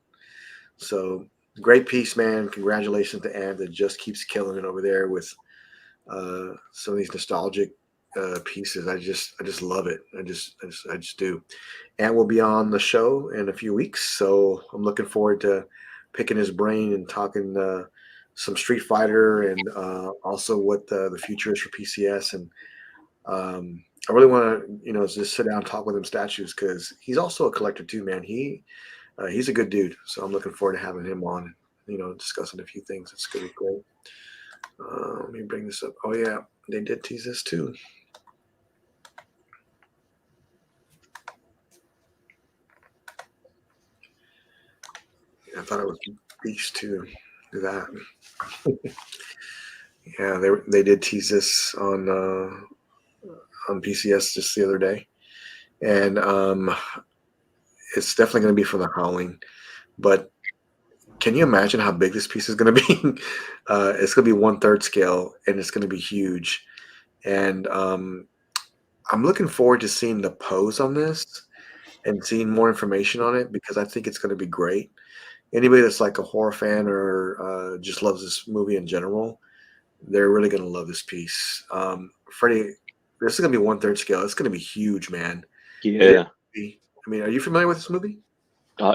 So great piece, man. Congratulations to Ann that just keeps killing it over there with some of these nostalgic pieces. I just love it. I just do. And we'll be on the show in a few weeks, so I'm looking forward to picking his brain and talking some Street Fighter and also what the future is for PCS. And I really want to just sit down and talk with him statues because he's also a collector too, man. He's a good dude, so I'm looking forward to having him on. Discussing a few things. It's gonna be great. Let me bring this up. Oh yeah, they did tease this too. I thought it was these two. Do that. Yeah, they did tease this on PCS just the other day, and it's definitely going to be for the Howling. But can you imagine how big this piece is going to be? It's going to be 1/3 scale, and it's going to be huge. And I'm looking forward to seeing the pose on this and seeing more information on it because I think it's going to be great. Anybody that's like a horror fan or just loves this movie in general, they're really going to love this piece. Freddie, this is going to be 1/3 scale. It's going to be huge, man. Yeah. I mean, are you familiar with this movie?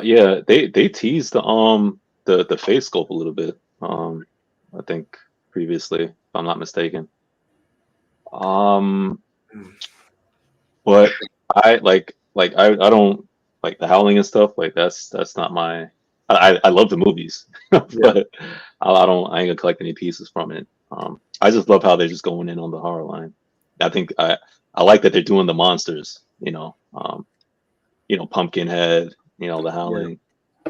Yeah, they teased the face sculpt a little bit. I think previously, if I'm not mistaken. But I I don't like the Howling and stuff. Like that's not my. I love the movies, but I ain't gonna collect any pieces from it. I just love how they're just going in on the horror line. I think I like that they're doing the monsters. Pumpkinhead. The Howling,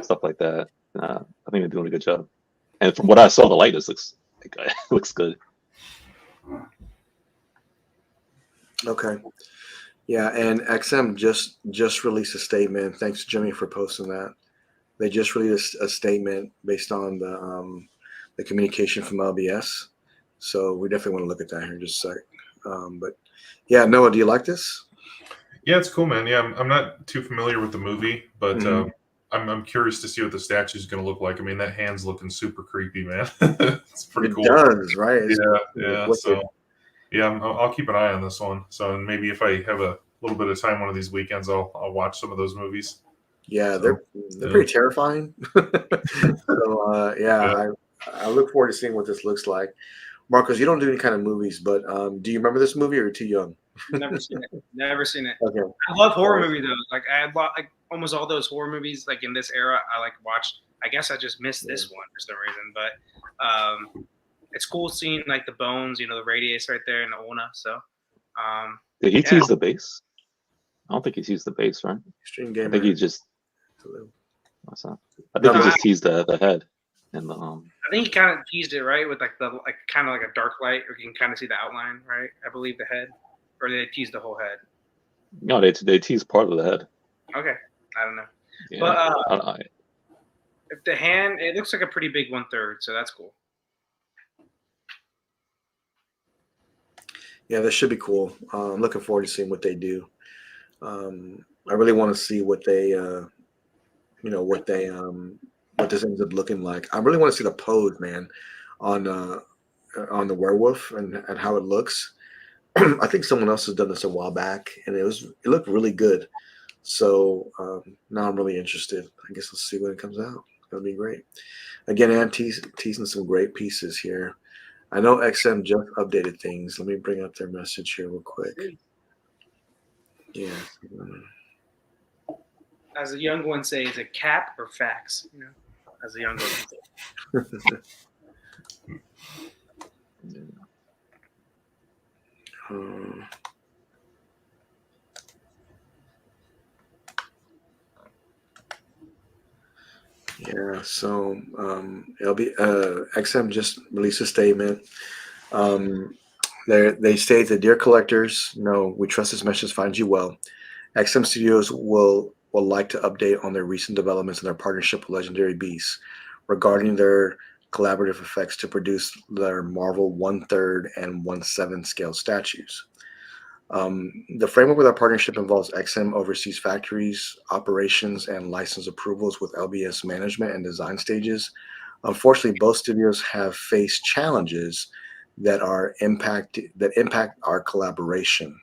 stuff like that. I think they're doing a good job. And from what I saw, the likeness looks good. Okay. Yeah, and XM just released a statement. Thanks, Jimmy, for posting that. They just released a statement based on the communication from LBS. So we definitely want to look at that here in just a sec. But yeah, Noah, do you like this? Yeah, it's cool, man. Yeah, I'm not too familiar with the movie, but Mhm. I'm curious to see what the statue is going to look like. I mean, that hand's looking super creepy, man. It's pretty It cool. does, right? It's Yeah. wicked. So yeah, I'll keep an eye on this one. So maybe if I have a little bit of time one of these weekends, I'll watch some of those movies. Yeah, So, they're pretty terrifying. So Yeah. I look forward to seeing what this looks like. Marcos, you don't do any kind of movies, but do you remember this movie, or are you too young? Never seen it. Never seen it. Okay. I love horror movies though. Like like almost all those horror movies. Like in this era, I like watch. I guess I just missed this one for some reason, but it's cool seeing like the bones. You know, the radius right there and the ulna. So Did he yeah. tease the base? I don't think he teased the base, right? Extreme I Gamer. think he just. What's that? I No, think he but just teased the head and the I think he kind of teased it right with like the kind of like a dark light, or you can kind of see the outline, right? I believe the head, or they teased the whole head. No, they teased part of the head. Okay, I don't know. Yeah. But if the hand, it looks like a pretty big 1/3, so that's cool. yeah, this should be cool. I'm looking forward to seeing what they do. I really want to see what they, what this ends up looking like. I really want to see the pose, man, on the werewolf and how it looks. I think someone else has done this a while back, and it looked really good. So now I'm really interested. I guess we'll see when it comes out. That'll be great. Again, I'm teasing some great pieces here. I know XM just updated things. Let me bring up their message here real quick. Yeah. As a young one say, is it cap or facts? You know, as a young one say. Yeah, so XM just released a statement. They state that, dear collectors, no, we trust this message finds you well. XM Studios will like to update on their recent developments in their partnership with Legendary Beasts regarding their collaborative effects to produce their Marvel 1/3 and 1/7 scale statues. The framework with our partnership involves XM overseas factories, operations, and license approvals with LBS management and design stages. Unfortunately, both studios have faced challenges that impact our collaboration.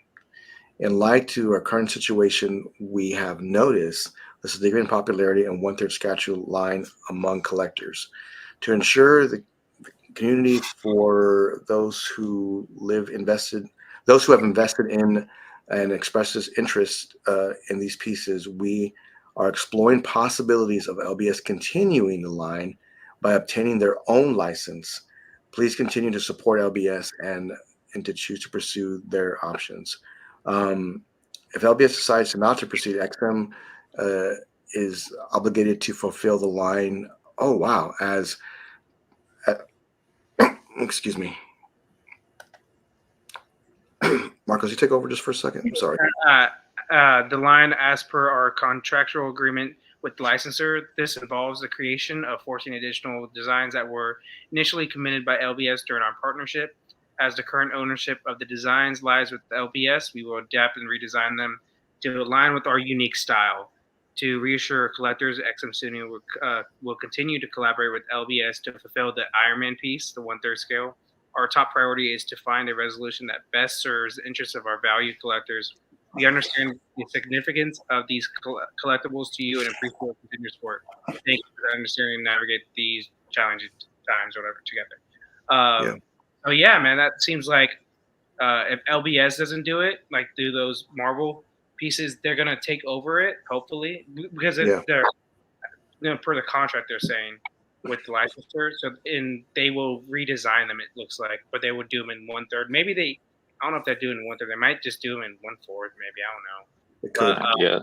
In light to our current situation, we have noticed the significant popularity and 1/3 statue line among collectors. To ensure the community for those who have invested in and expressed this interest in these pieces, we are exploring possibilities of LBS continuing the line by obtaining their own license. Please continue to support LBS and to choose to pursue their options. If LBS decides not to proceed, XM is obligated to fulfill the line. Oh wow! Excuse me. Marcos, you take over just for a second. I'm sorry. The line, as per our contractual agreement with the licensor, this involves the creation of 14 additional designs that were initially committed by LBS during our partnership. As the current ownership of the designs lies with LBS, we will adapt and redesign them to align with our unique style. To reassure collectors, XM Studio will continue to collaborate with LBS to fulfill the Iron Man piece, the 1/3 scale. Our top priority is to find a resolution that best serves the interests of our valued collectors. We understand the significance of these collectibles to you and appreciate your continued support. Thank you for understanding and navigate these challenging times or whatever together. Oh yeah, man, that seems like if LBS doesn't do it, like do those Marvel pieces, they're gonna take over it, hopefully, because they're per the contract they're saying with the licensor. So they will redesign them. It looks like, but they would do them in 1/3. Maybe I don't know if they're doing 1/3. They might just do them in 1/4. Maybe I don't know. It could. Yeah.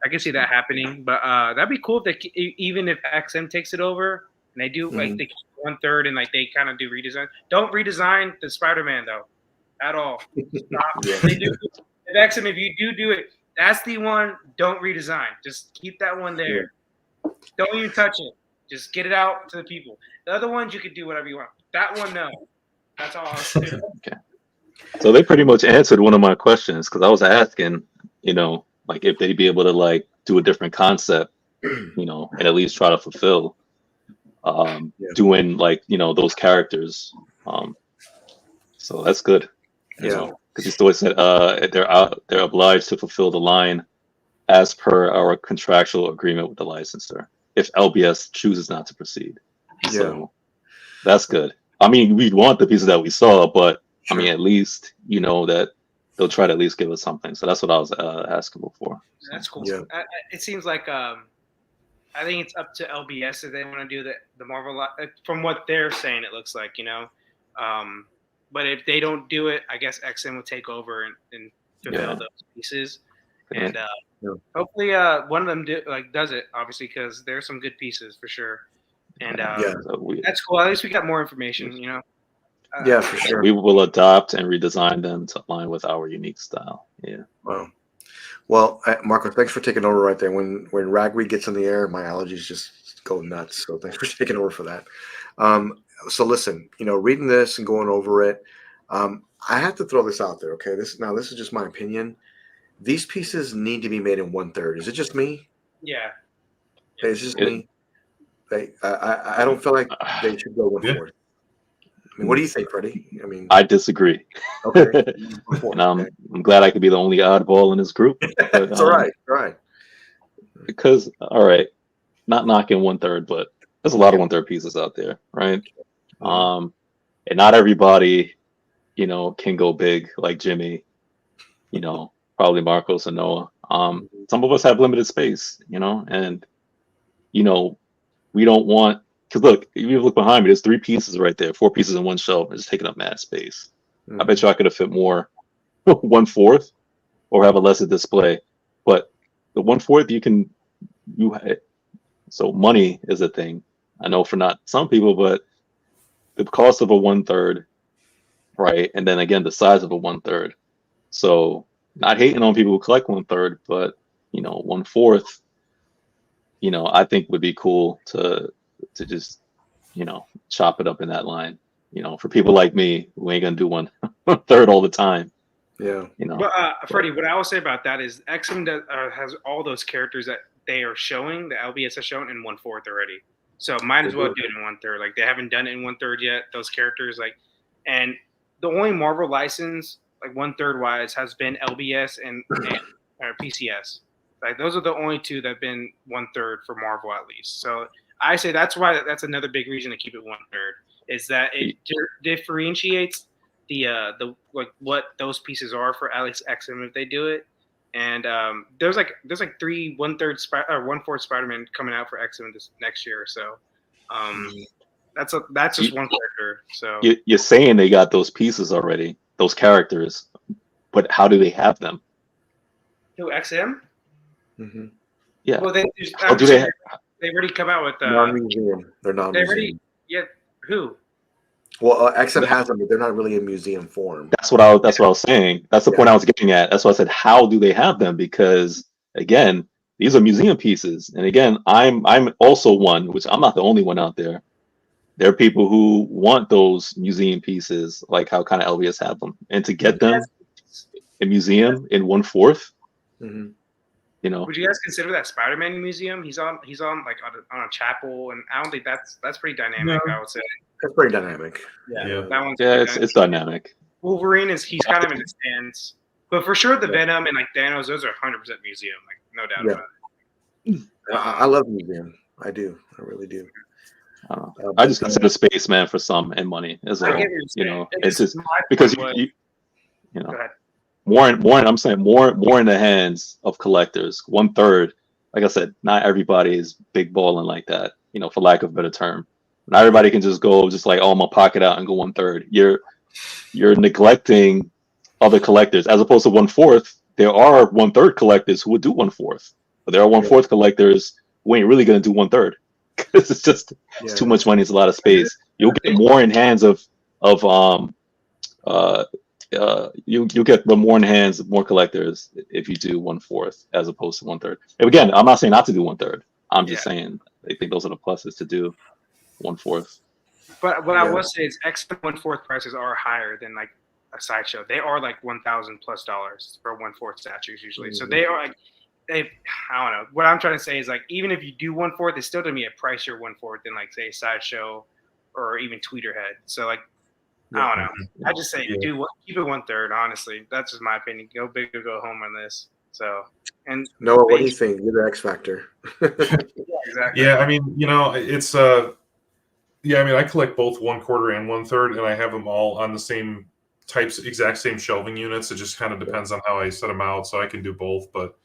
I can see that happening, but that'd be cool if even if XM takes it over and they do like they keep 1/3 and like they kind of do redesign. Don't redesign the Spider-Man though, at all. Stop. They do. If XM, if you do it, that's the one. Don't redesign. Just keep that one there. Don't even touch it. Just get it out to the people. The other ones you could do whatever you want. That one, no. That's all I'll do. Okay. So they pretty much answered one of my questions because I was asking, like if they'd be able to like do a different concept, and at least try to fulfill doing like those characters. So that's good. Because he still said they're obliged to fulfill the line as per our contractual agreement with the licensor if LBS chooses not to proceed. So that's good. I mean, we want the pieces that we saw, but I mean, at least that they'll try to at least give us something. So that's what I was asking before. That's cool. Yeah. It seems like I think it's up to LBS if they want to do the Marvel. From what they're saying, it looks like but if they don't do it, I guess XM will take over and fulfill those pieces. And hopefully one of them does it, obviously, because there's some good pieces for sure. And that's cool. At least we got more information, for sure. We will adopt and redesign them to align with our unique style. Yeah. Wow. Well, Marco, thanks for taking over right there. When Ragweed gets in the air, my allergies just go nuts. So thanks for taking over for that. So listen, reading this and going over it, I have to throw this out there. Okay, this is just my opinion. These pieces need to be made in 1/3. Is it just me? Yeah. It's just me. I don't feel like they should go 1/4. I mean, what do you think, Freddie? I mean, I disagree. Okay. And I'm glad I could be the only oddball in this group. But, it's all right. Right. Because not knocking 1/3, but there's a lot of 1/3 pieces out there, right? And not everybody, can go big like Jimmy, probably Marcos and Noah. Some of us have limited space, and we don't want, because look, if you look behind me, there's 3 pieces right there, 4 pieces in one shelf. It's taking up mad space. I bet you I could have fit more 1/4 or have a lesser display. But the 1/4 so money is a thing. I know for not some people, but the cost of a 1/3, right? And then again, the size of a 1/3. So not hating on people who collect 1/3, but 1/4, I think would be cool to just, chop it up in that line. For people like me who ain't gonna do 1/3 all the time. Yeah. But Freddie, what I will say about that is XM has all those characters that they are showing, the LBS has shown in 1/4 already. So might as well do it in 1/3. Like they haven't done it in 1/3 yet. Those characters, and the only Marvel license, like 1/3 wise, has been LBS and PCS. Like those are the only 2 that've been 1/3 for Marvel at least. So I say that's another big reason to keep it 1/3 is that it differentiates the what those pieces are for at least XM if they do it. And there's 3 1/3 or 1/4 Spider-Man coming out for XM this next year. So that's just one character. So you're saying they got those pieces already, those characters, but how do they have them? Who, XM? Mm-hmm. Yeah. Well, they already come out with non-museum. They're non-museum. Who? Well, XM has them, but they're not really in museum form. That's what I was saying. That's the point I was getting at. That's why I said, how do they have them? Because again, these are museum pieces, and again, I'm also one, which I'm not the only one out there. There are people who want those museum pieces, like how kind of LBS have them, and to get them in museum in 1/4. Mm-hmm. Would you guys consider that Spider-Man museum? He's on like on a chapel, and I don't think that's pretty dynamic. No. I would say that's pretty dynamic. Yeah. That one's it's dynamic. Wolverine he's kind of in the stands, but for sure the Venom and like Thanos, those are 100% museum, like no doubt about it. I love museum. I do. I really do. I just consider space, man, for some and money as well. It's just because you know. More, I'm saying more in the hands of collectors. 1/3, like I said, not everybody is big balling like that, for lack of a better term. Not everybody can just go I'm gonna pocket out and go 1/3. You're neglecting other collectors as opposed to 1/4. There are 1/3 collectors who would do 1/4, but there are 1/4 collectors who ain't really gonna do 1/3 because it's too much money. It's a lot of space. You'll get more in hands of you get the more in hands of more collectors if you do 1/4 as opposed to 1/3. And again, I'm not saying not to do 1/3. I'm just saying, I think those are the pluses to do 1/4. But what I will say is X-Men 1/4 prices are higher than like a sideshow. They are like $1,000+ for 1/4 statues usually. So they are like I don't know. What I'm trying to say is like even if you do 1/4, it's still gonna be a pricier 1/4 than like say a sideshow or even Tweeterhead. So like I don't know. I just say keep it 1/3. Honestly, that's just my opinion. Go big or go home on this. So and Noah, what do you think? You're the X factor. exactly. Yeah, I mean, it's yeah, I mean, I collect both 1/4 and 1/3, and I have them all on the same exact same shelving units. It just kind of depends on how I set them out, so I can do both. But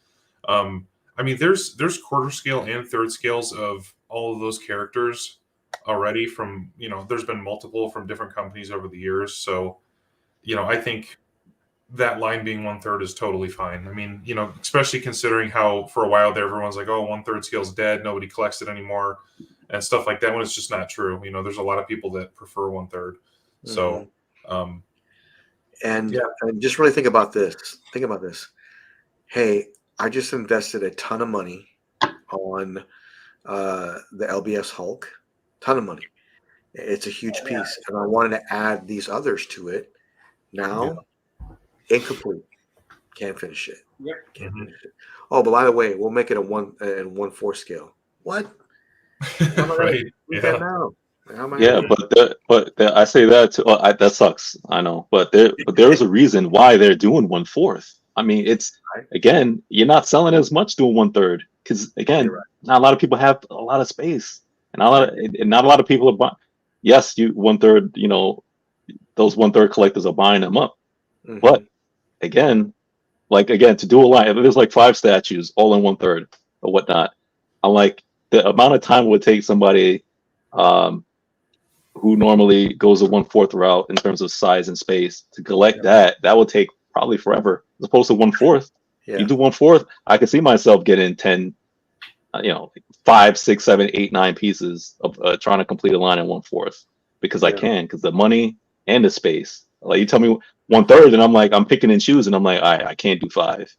I mean, there's quarter scale and third scales of all of those characters already. From there's been multiple from different companies over the years. So I think that line being 1/3 is totally fine. I mean, especially considering how for a while there everyone's like, oh, 1/3 scale's dead, nobody collects it anymore, and stuff like that. When it's just not true. There's a lot of people that prefer 1/3. So, and just really think about this. Think about this. Hey, I just invested a ton of money on the LBS Hulk. Ton of money. It's a huge piece, and I wanted to add these others to it. Now, incomplete. Can't finish it. Yep. Can't finish it. Oh, but by the way, we'll make it a 1/4 scale. What? Right. That now? Yeah, but I say that too. That sucks. I know, but there is a reason why they're doing 1/4. I mean, it's again, you're not selling as much doing 1/3 because again, not a lot of people have a lot of space, and not a lot of people are buying. Yes, you 1/3. Those 1/3 collectors are buying them up, but again, to do a line, if there's like 5 statues all in 1/3 or whatnot, I'm like the amount of time it would take somebody who normally goes a 1/4 route in terms of size and space to collect that would take probably forever as opposed to 1/4. You do 1/4, I can see myself getting 10, 5, 6, 7, 8, 9 pieces of trying to complete a line in 1/4 because I can, because the money and the space. Like you tell me 1/3 and I'm like, I'm picking and choosing. I'm like, I can't do 5.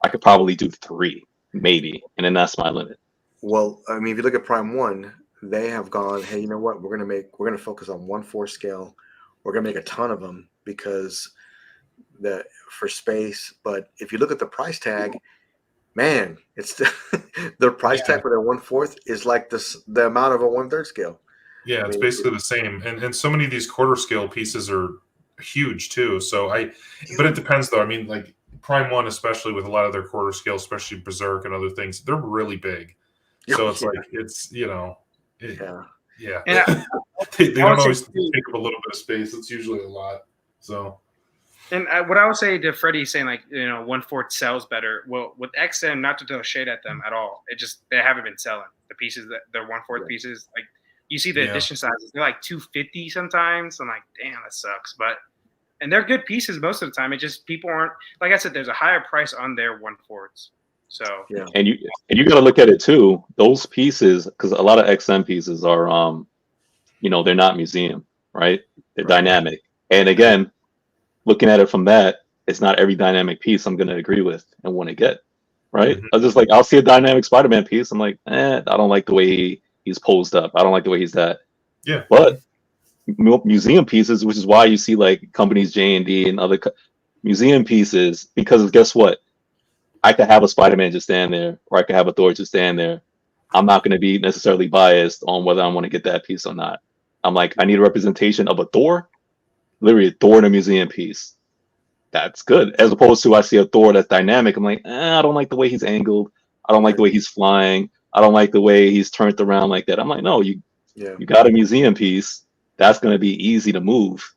I could probably do 3, maybe. And then that's my limit. Well, I mean, if you look at Prime 1, they have gone, hey, you know what? We're going to focus on 1/4 scale. We're going to make a ton of them because for space. But if you look at the price tag, man, it's the price tag for their 1/4 is like the amount of a 1/3 scale. Yeah, it's basically the same. And so many of these quarter scale pieces are huge too. So but it depends though. I mean, like Prime 1, especially with a lot of their quarter scale, especially Berserk and other things, they're really big. So it's like it's they don't always take up a little bit of space. It's usually a lot. So. And what I would say to Freddie saying 1/4 sells better. Well, with XM, not to throw shade at them at all. They haven't been selling the pieces that they're 1/4 pieces. Like you see the edition sizes, they're like 250 sometimes. I'm like, damn, that sucks. And they're good pieces most of the time. It just people aren't, like I said, there's a higher price on their 1/4s. So and you got to look at it too. Those pieces, because a lot of XM pieces are they're not museum, right? They're dynamic. And again, looking at it from that, it's not every dynamic piece I'm going to agree with and want to get, right? I was just like, I'll see a dynamic Spider-Man piece. I'm like, I don't like the way he's posed up. I don't like the way he's that. Yeah. But museum pieces, which is why you see like companies J&D and other museum pieces, because guess what? I could have a Spider-Man just stand there, or I could have a Thor just stand there. I'm not going to be necessarily biased on whether I want to get that piece or not. I'm like, I need a representation of a Thor, literally a Thor in a museum piece. That's good. As opposed to I see a Thor that's dynamic. I'm like, I don't like the way he's angled. I don't like the way he's flying. I don't like the way he's turned around like that. I'm like, no, you got a museum piece. That's going to be easy to move.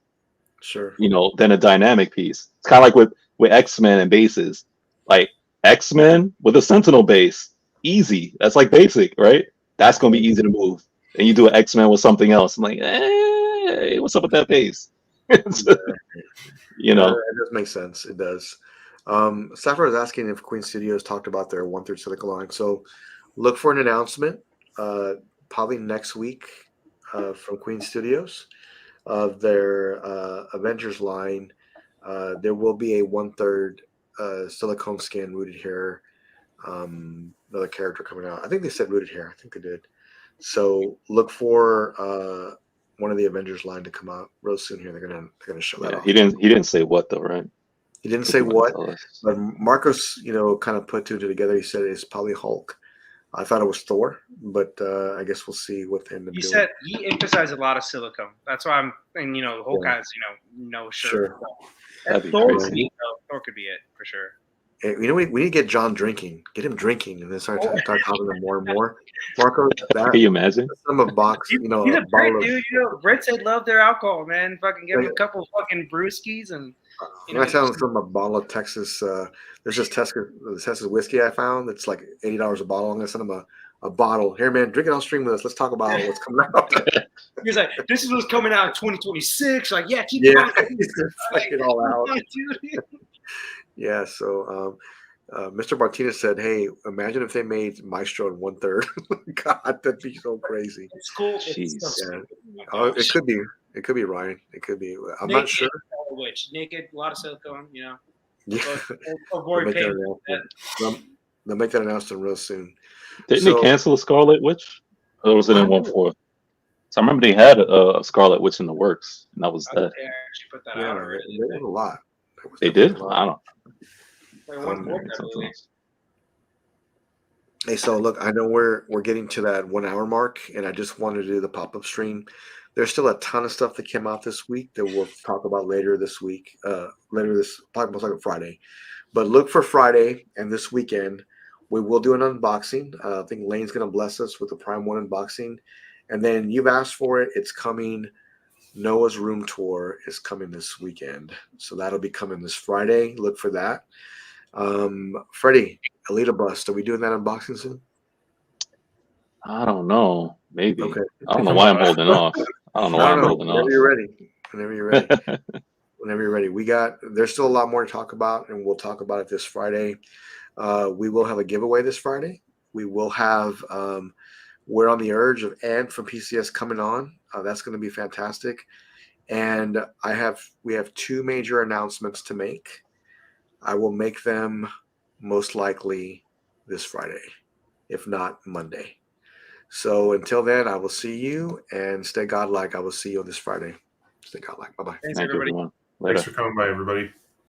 Sure. Than a dynamic piece. It's kind of like with X-Men and bases. Like X-Men with a Sentinel base, easy. That's like basic, right? That's going to be easy to move. And you do an X-Men with something else. I'm like, hey, what's up with that base? It does make sense. It does. Saffron was asking if Queen Studios talked about their 1/3 Silica line. So look for an announcement probably next week from Queen Studios of their Avengers line. There will be a 1/3 silicone skin rooted here Another character coming out. I think they said rooted hair. I think they did. So look for one of the Avengers line to come out real soon here. They're gonna show that off. He didn't say what though, right? He didn't say what, but Marcos, kind of put two together. He said it's probably Hulk. I thought it was Thor, but I guess we'll see what they end up doing. He said he emphasized a lot of silicone. That's why and Hulk has no shirt. Sure. Thor could be it for sure. We need to get John drinking. Get him drinking, and then start talking to him more and more. Marco, can you imagine? Some of box, he's a great dude. Brits love their alcohol, man. Fucking give him a couple of fucking brewskis and. I'm telling them a bottle of Texas. There's this Texas whiskey I found. It's like $80 a bottle. I'm gonna send him a bottle. Here, man, drink it on stream with us. Let's talk about what's coming out. He's like, this is what's coming out in 2026. Like, keep going. He's gonna fuck it all out. Yeah. So, Mr. Martinez said, "Hey, imagine if they made Maestro in 1/3. God, that'd be so crazy." It's cool. It could be. It could be Ryan. It could be. I'm not sure. Naked, a lot of silicone, Yeah. Avoid pain. They'll make that announcement real soon. Didn't they cancel a Scarlet Witch? Or was it in 1/4? So I remember they had a Scarlet Witch in the works, and that was that. They actually put that Yeah, out already. they did a lot. They did? I don't know. Hey, so look, I know we're getting to that 1 hour mark, and I just wanted to do the pop-up stream. There's still a ton of stuff that came out this week that we'll talk about later this week. Probably most likely Friday. But look for Friday and this weekend. We will do an unboxing. I think Lane's going to bless us with the Prime 1 unboxing. And then you've asked for it. It's coming. Noah's Room Tour is coming this weekend. So that'll be coming this Friday. Look for that. Freddie, Alita Bust. Are we doing that unboxing soon? I don't know. Maybe. Okay. I don't know why I'm holding off. I don't know why I'm holding off. Whenever you're ready. Whenever you're ready. There's still a lot more to talk about, and we'll talk about it this Friday. We will have a giveaway this Friday. We will have We're on the Urge of Ed from PCS coming on. That's going to be fantastic. And we have two major announcements to make. I will make them most likely this Friday, if not Monday. So until then, I will see you, and stay godlike. I will see you on this Friday. Stay godlike. Bye-bye. Thanks, everybody. Thanks for coming by, everybody.